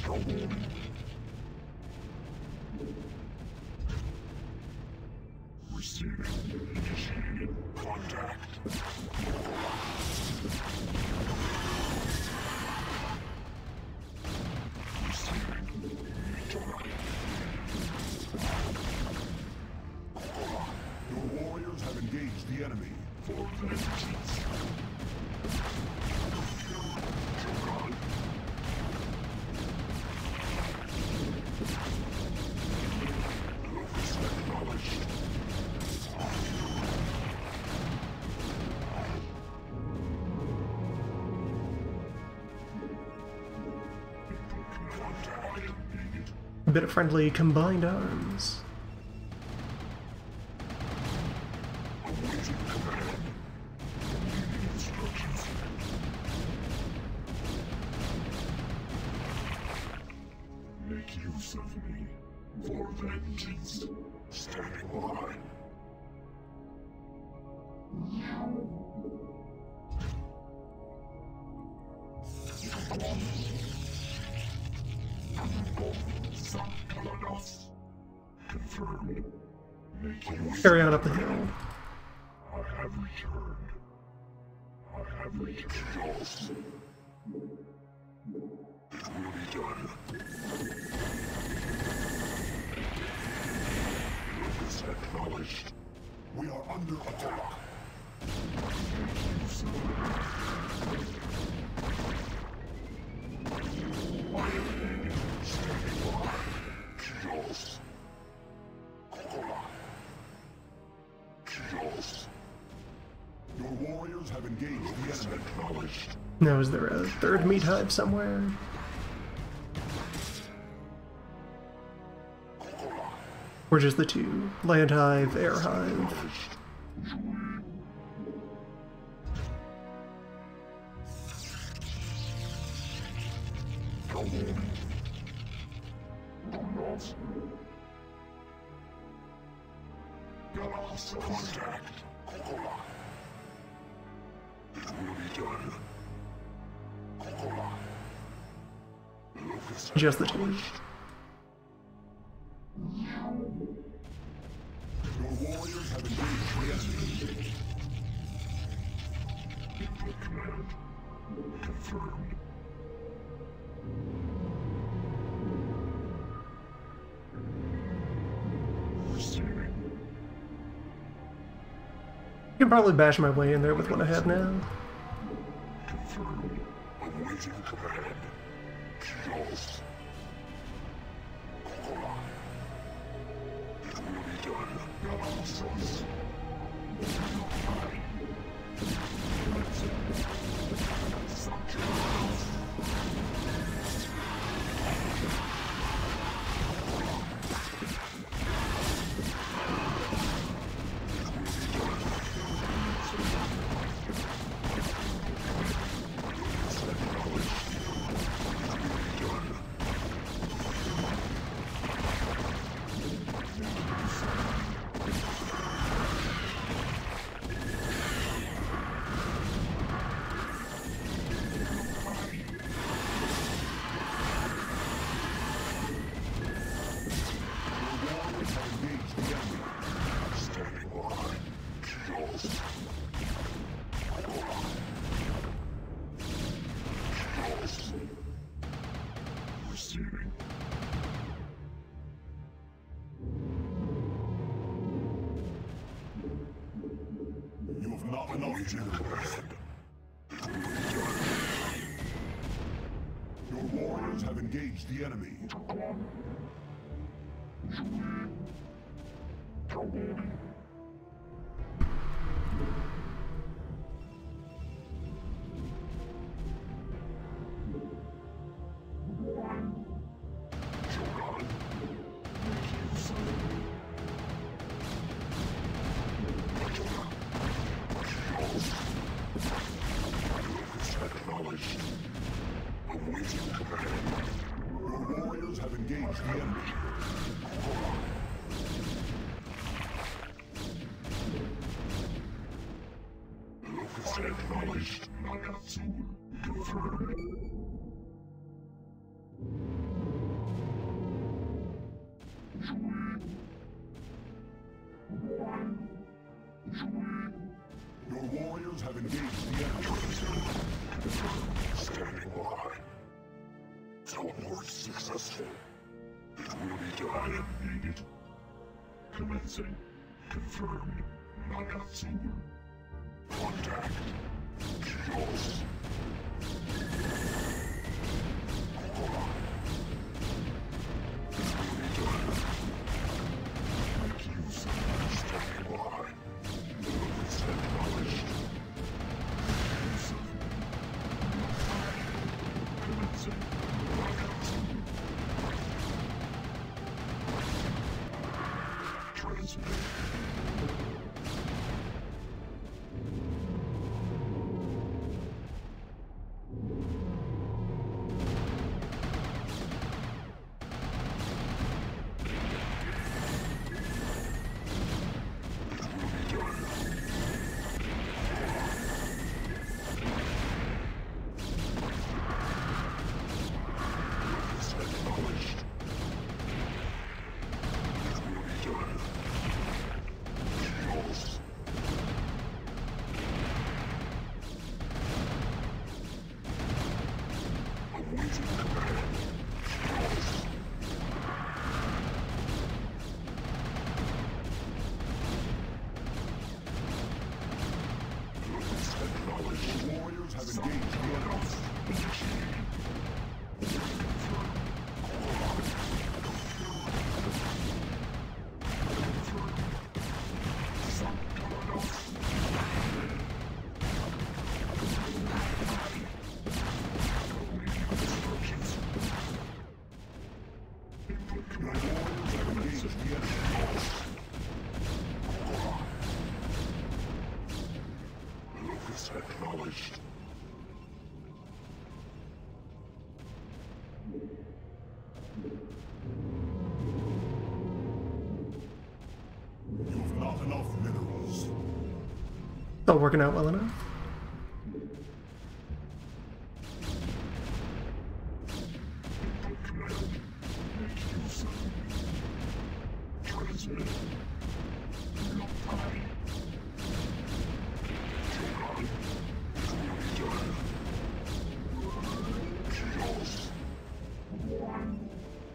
Go on. Receiving. Initiating. Contact. Receiving. Mitora. Your warriors have engaged the enemy. For vengeance. Shogun. Locus acknowledged. Contact. I am needed. A bit of friendly combined arms. Awaiting command. Awaiting instructions. Make use of me for vengeance. Standing by. Confirmed. Make use. Carry on up the hill. I have returned. I have returned. Yours. It will be done. Purpose acknowledged. We are under attack. Standing by. Kills. Kills. Your warriors have engaged the enemy. Acknowledged. Now, is there a third meat hive somewhere? Or just the two? Land hive, air hive. Contact. It will be done. Locust Just the two. Your warriors have engaged the enemy. Input command. Confirmed. Receiving. I can probably bash my way in there with what I have now. Confirmed. Awaiting command. Kills. It will be done. Analysis. Receiving. You have not enough to command. Your warriors have engaged the enemy. Acknowledged. Awaiting command. Your warriors have engaged the enemy. Locust acknowledged. Nagatsu confirmed. Your warriors have engaged the enemy. Standing by. Teleport successful. It will be done. I am needed. Commencing. Confirmed. Nagatsu. Contact. Kills. Make use of my standing by. Locust acknowledged. Commencing. Nagatsu. Acknowledged. You've not enough minerals. All working out well enough.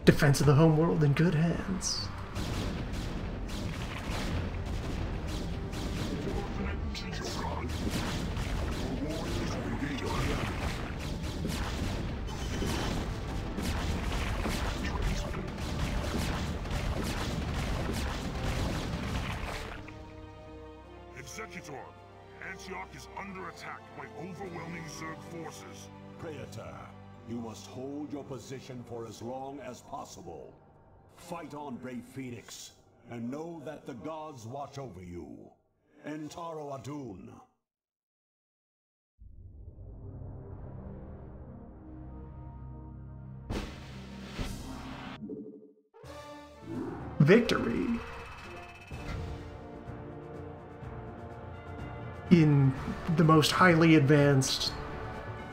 Defense of the homeworld in good hands. Executor, Antioch is under attack by overwhelming Zerg forces. Praetor, you must hold your position for as long as possible. Fight on, brave Phoenix, and know that the gods watch over you. Entaro Adun. Victory. In the most highly advanced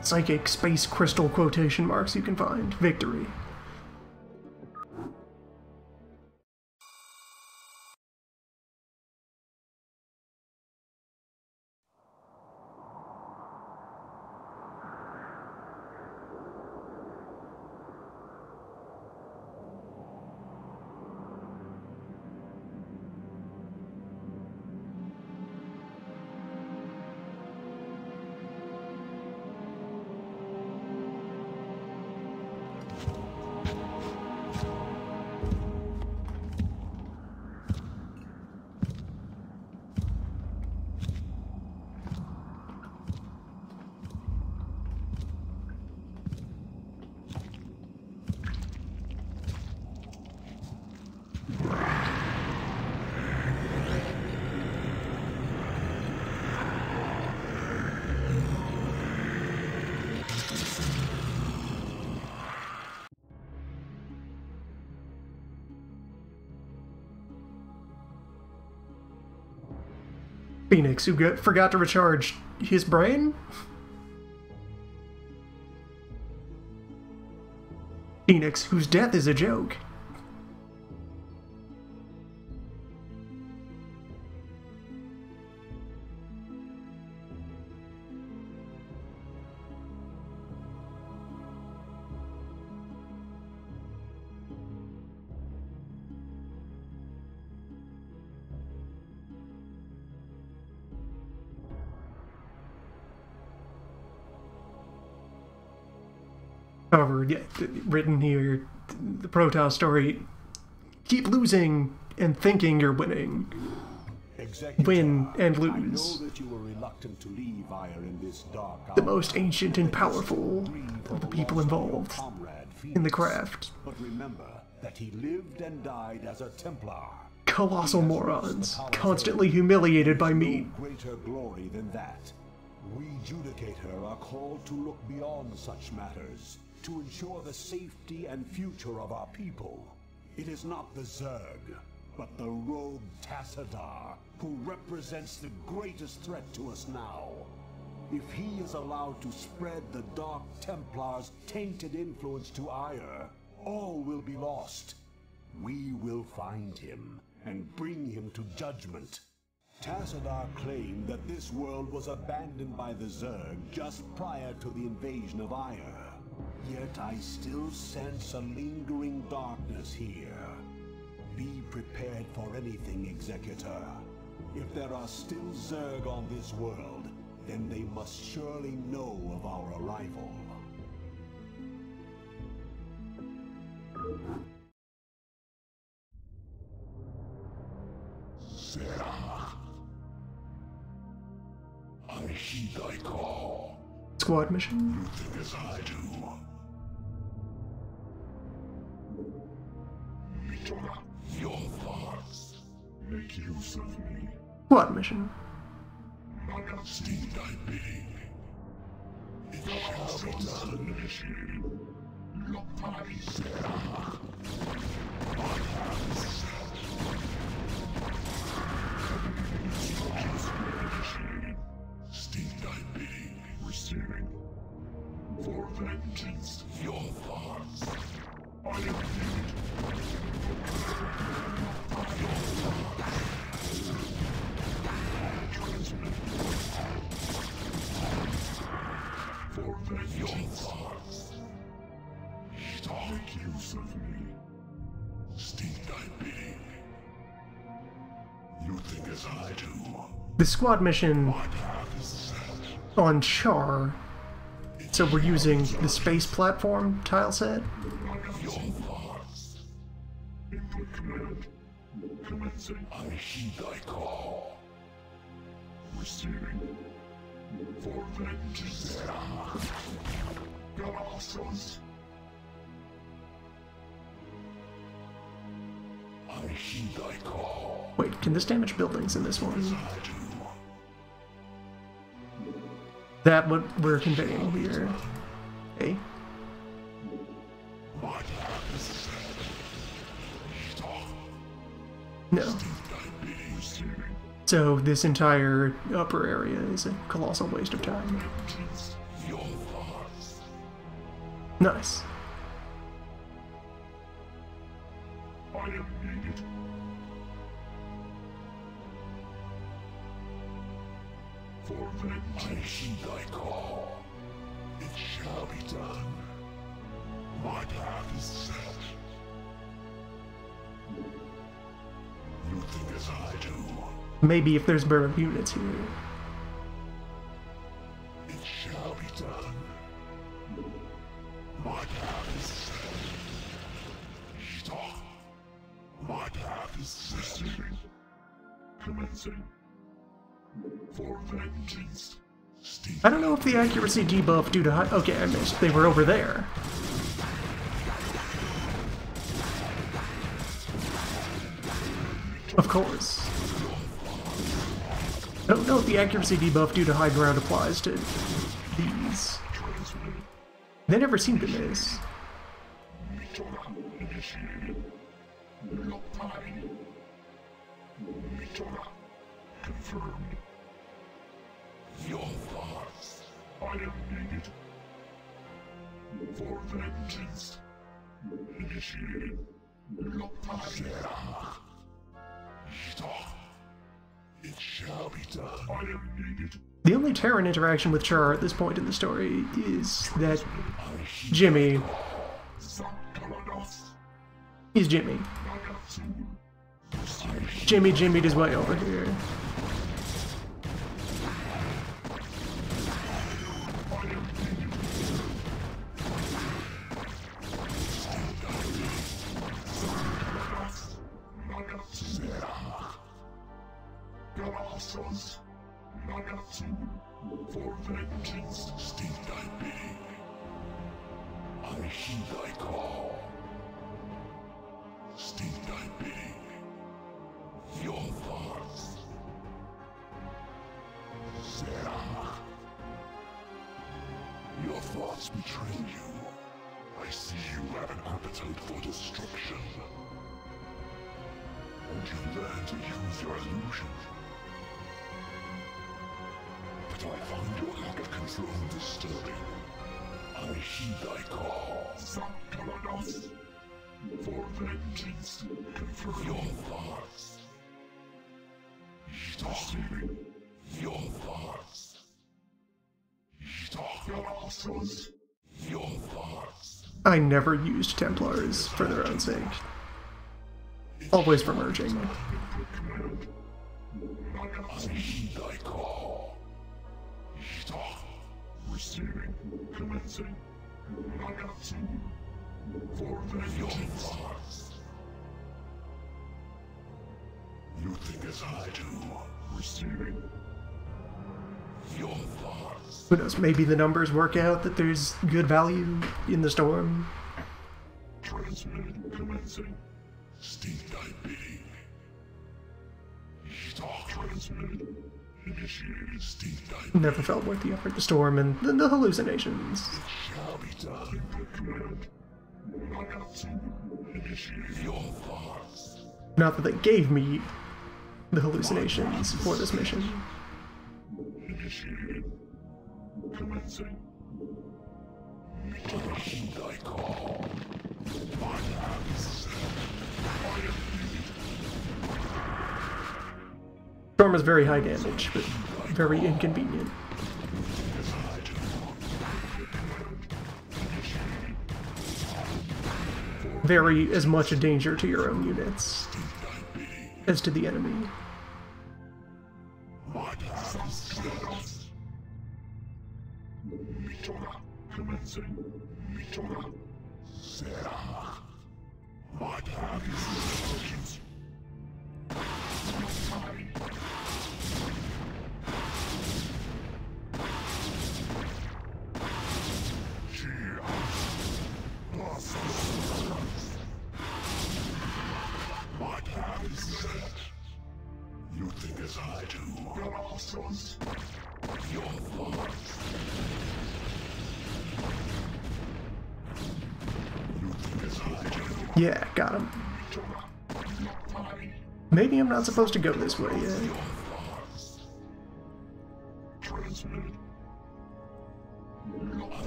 psychic space crystal quotation marks you can find. Victory. Phoenix, who forgot to recharge his brain? Phoenix, whose death is a joke. However, yeah, written here, the Protoss story, keep losing and thinking you're winning. Executor, Win and I lose. know that you were reluctant to leave Ire in this dark hour. The most ancient and powerful of the people involved in the craft. But remember that he lived and died as a Templar. colossal He has morons, risen to power constantly humiliated by me. no greater glory than that. We Judicator are called to look beyond such matters, to ensure the safety and future of our people. It is not the Zerg, but the rogue Tassadar, who represents the greatest threat to us now. If he is allowed to spread the Dark Templar's tainted influence to Ire, all will be lost. We will find him and bring him to judgment. Tassadar claimed that this world was abandoned by the Zerg just prior to the invasion of Ire. Yet I still sense a lingering darkness here. Be prepared for anything, Executor. If there are still Zerg on this world, then they must surely know of our arrival. Sarah, I heed thy call. Squad mission? You think as I do. Mitora, your thoughts. Make use of me. Squad mission. Steed thy bidding. It shall be done. Initiated. Lopai Sarah. My hand is set. Initiated. Steed thy bidding. Receiving. For vengeance. Your thoughts. I am needed. Your thoughts. Transmit. For vengeance. Your thoughts. Make use of me. Steed thy bidding. You think as I do. The squad mission My path is set. on Char, so we're using the space platform tile set. Your thoughts. Input command. Commencing. I heed thy call. Receiving. For vengeance. Galactus. I heed thy call. Wait, can this damage buildings in this one? I do. That what we're conveying here. Okay. My path is set. No. Steed thy bidding. Receiving. So this entire upper area is a colossal waste of time. Vengeance. Your thoughts. Nice. I am needed. For vengeance. I heed thy call. It shall be done. My path is set. You think as I do. Maybe if there's burn units here. It shall be done. My path is set. Stop. My path is set. Commencing. For vengeance. Steed. I don't know if the accuracy debuff due to high. Okay, I missed. They were over there. Of course. I don't know if the accuracy debuff due to high ground applies to these. They never seem to miss. Mitora initiated. Lopai. Mitora confirmed. Your thoughts. I am needed. For vengeance. Initiated. Lopai. Stop. It shall be done. I am needed. The only Terran interaction with Char at this point in the story is that Jimmy is Jimmy. Jimmy Jimmy'd his way over here. Galactus, Nagatsu, for vengeance, steed thy bidding. I heed thy call. Steed thy bidding. betray you. I see you have an appetite for destruction. And you learn to use your illusion. But I find your lack of control disturbing. I heed thy call, Sakalados. For vengeance, confirm your thoughts. Receiving your thoughts. Your thoughts. I never used Templars for their own sake. Always for merging. I heed thy call. Receiving, commencing. For vengeance. You think as I do. Receiving. Your thoughts. Who knows, maybe the numbers work out that there's good value in the storm. Transmitted, commencing. State thy bidding. Transmitted. Initiated. State thy bidding. Never felt worth the effort. The storm and the hallucinations. It shall be done. Command. Initiate your thoughts. Not that they gave me the hallucinations for this mission. Initiated. Commencing. I heed thy call. My hands. Storm is very high damage, but very inconvenient. Very as much a danger to your own units as to the enemy. Commencing. Sarah. My instructions. My path is set. You think as I do. Your thoughts. You think as I do. Yeah, got him. Maybe I'm not supposed to go this way yet. Transmitted.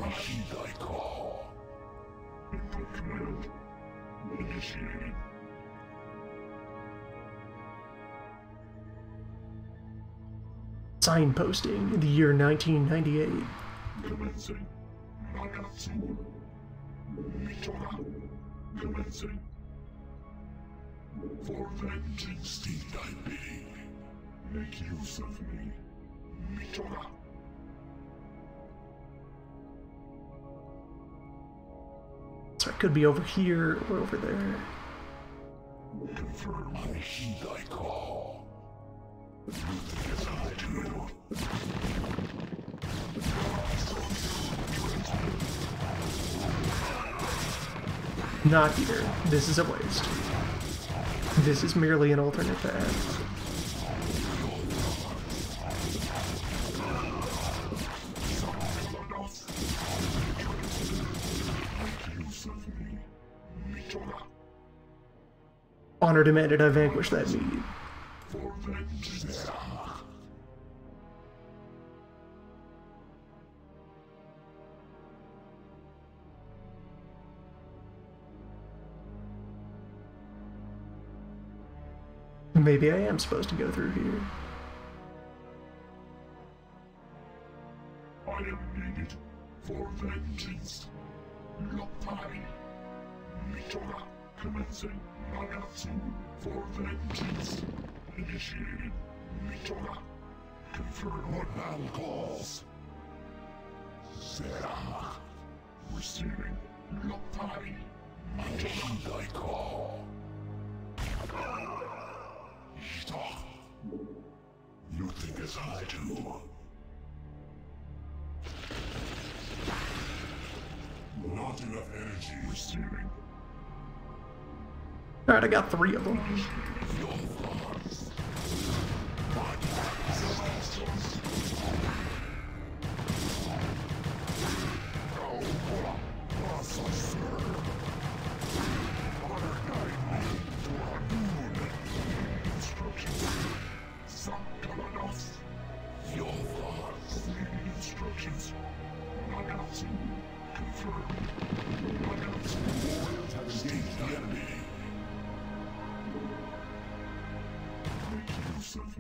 I heed thy call. Input command. Initiated. Signposting in the year 1998. Commencing. Nagatsu. Mitora. Commencing. For vengeance, state thy bidding. Make use of me. Mitora. So it could be over here or over there. Confirm. I heed thy call. You think as I do. Not here. This is a waste. This is merely an alternate path. Honor demanded I vanquish that need. For vengeance. Maybe I am supposed to go through here. I am needed for vengeance. Lopai. Mitora. Commencing. Nagatsu. For vengeance. Initiated. Mitora. Confirm what battle calls. Sarah. Receiving. Lopai. I heed thy call. You think as I do. Not enough energy. Receiving. Alright, I got 3 of them. Your thoughts. My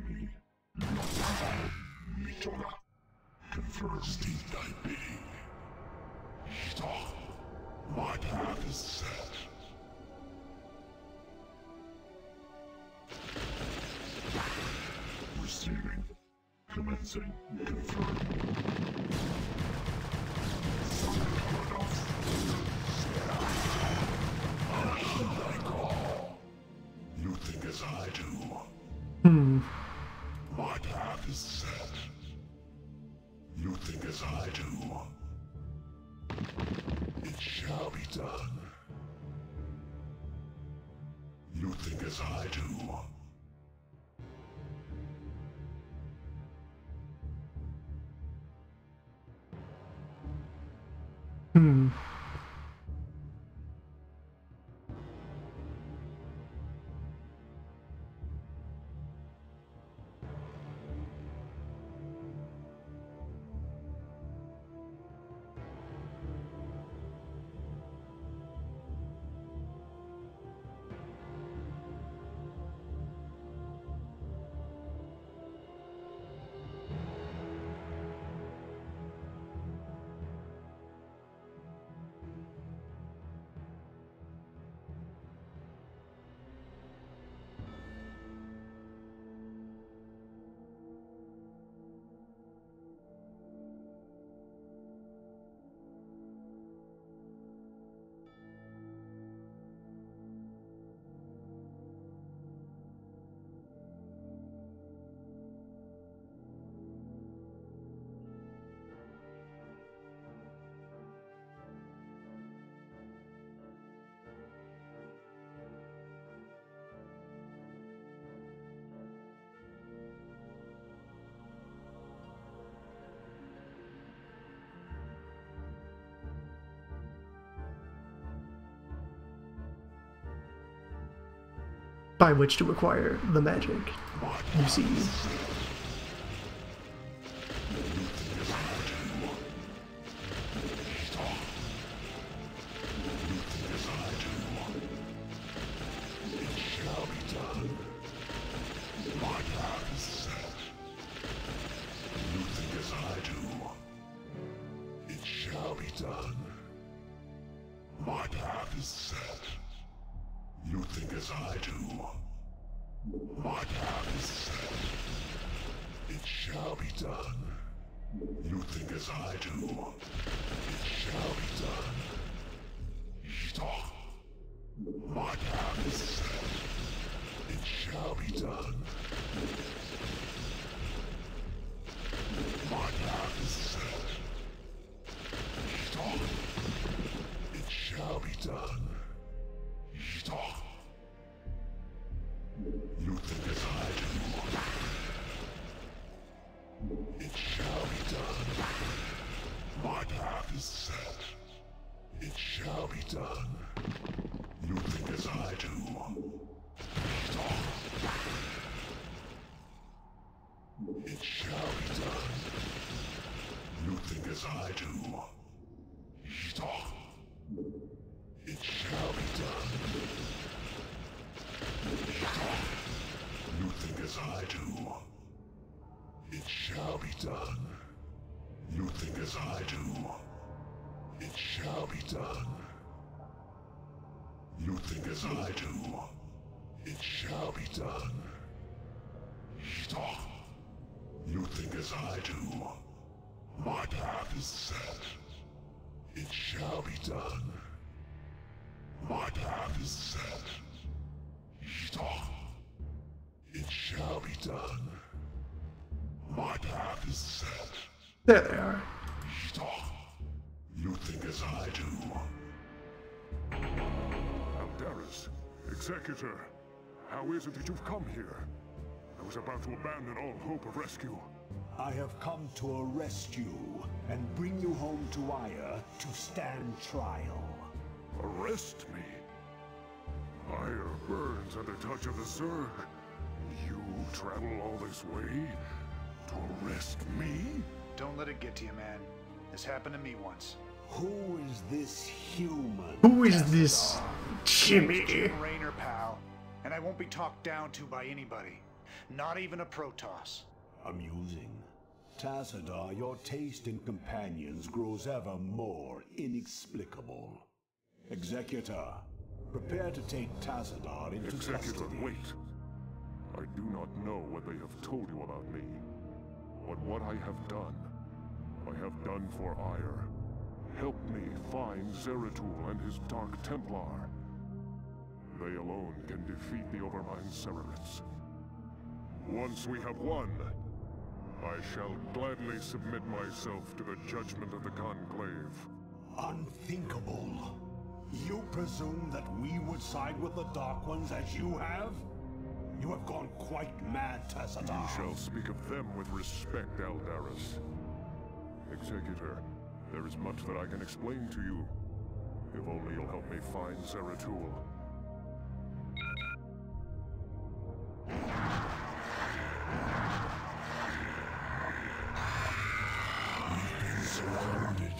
me. Mitora. Confirms the I be. Stop. My path is set. Receiving. Commencing. Confirm. You think as I do. My path is set. You think as I do. It shall be done. You think as I do. By which to acquire the magic, you see. You think as I do. My path is set. It shall be done. You think as I do. It shall be done. Stop. My path is set. It shall be done. My path is set. Stop. It shall be done. Stop. You think as I do. It shall be done. My path is set. It shall be done. You think as I do. Stop. It shall be done. You think as I do. Stop. It shall be done. Stop. You think as I do. It shall be done. You think as I do. It shall be done. You think as I do. It shall be done. Stop. You think as I do. My path is set. It shall be done. My path is set. Stop. It shall be done. My path is set. There they are. Stop. You think as I do. Aldaris, Executor, how is it that you've come here? I was about to abandon all hope of rescue. I have come to arrest you and bring you home to Aya to stand trial. Arrest me? Ire burns at the touch of the Zerg. You travel all this way to arrest me? Don't let it get to you, man. This happened to me once. Who is this human? Who is this Jimmy? Jim Raynor, pal. And I won't be talked down to by anybody. Not even a Protoss. Amusing. Tassadar, your taste in companions grows ever more inexplicable. Executor, prepare to take Tassadar into Executor, custody. wait. I do not know what they have told you about me. But what I have done for Ire. Help me find Zeratul and his Dark Templar. They alone can defeat the Overmind Seraphites. Once we have won, I shall gladly submit myself to the judgment of the Conclave. Unthinkable. You presume that we would side with the Dark Ones as you have? You have gone quite mad, Tassadar. You shall speak of them with respect, Aldaris. Executor, there is much that I can explain to you. If only you'll help me find Zeratul. Surrounded.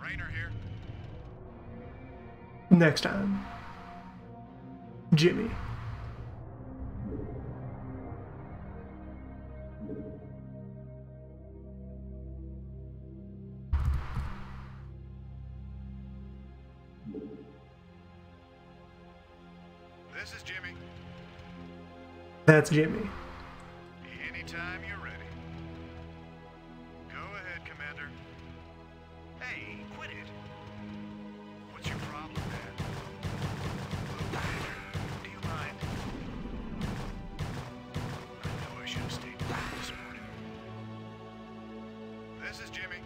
Raynor here. Next time, Jimmy. This is Jimmy. That's Jimmy. Anytime you're ready. Go ahead, Commander. Hey, quit it. What's your problem, man? Do you mind? I know I should have stayed this morning. This is Jimmy.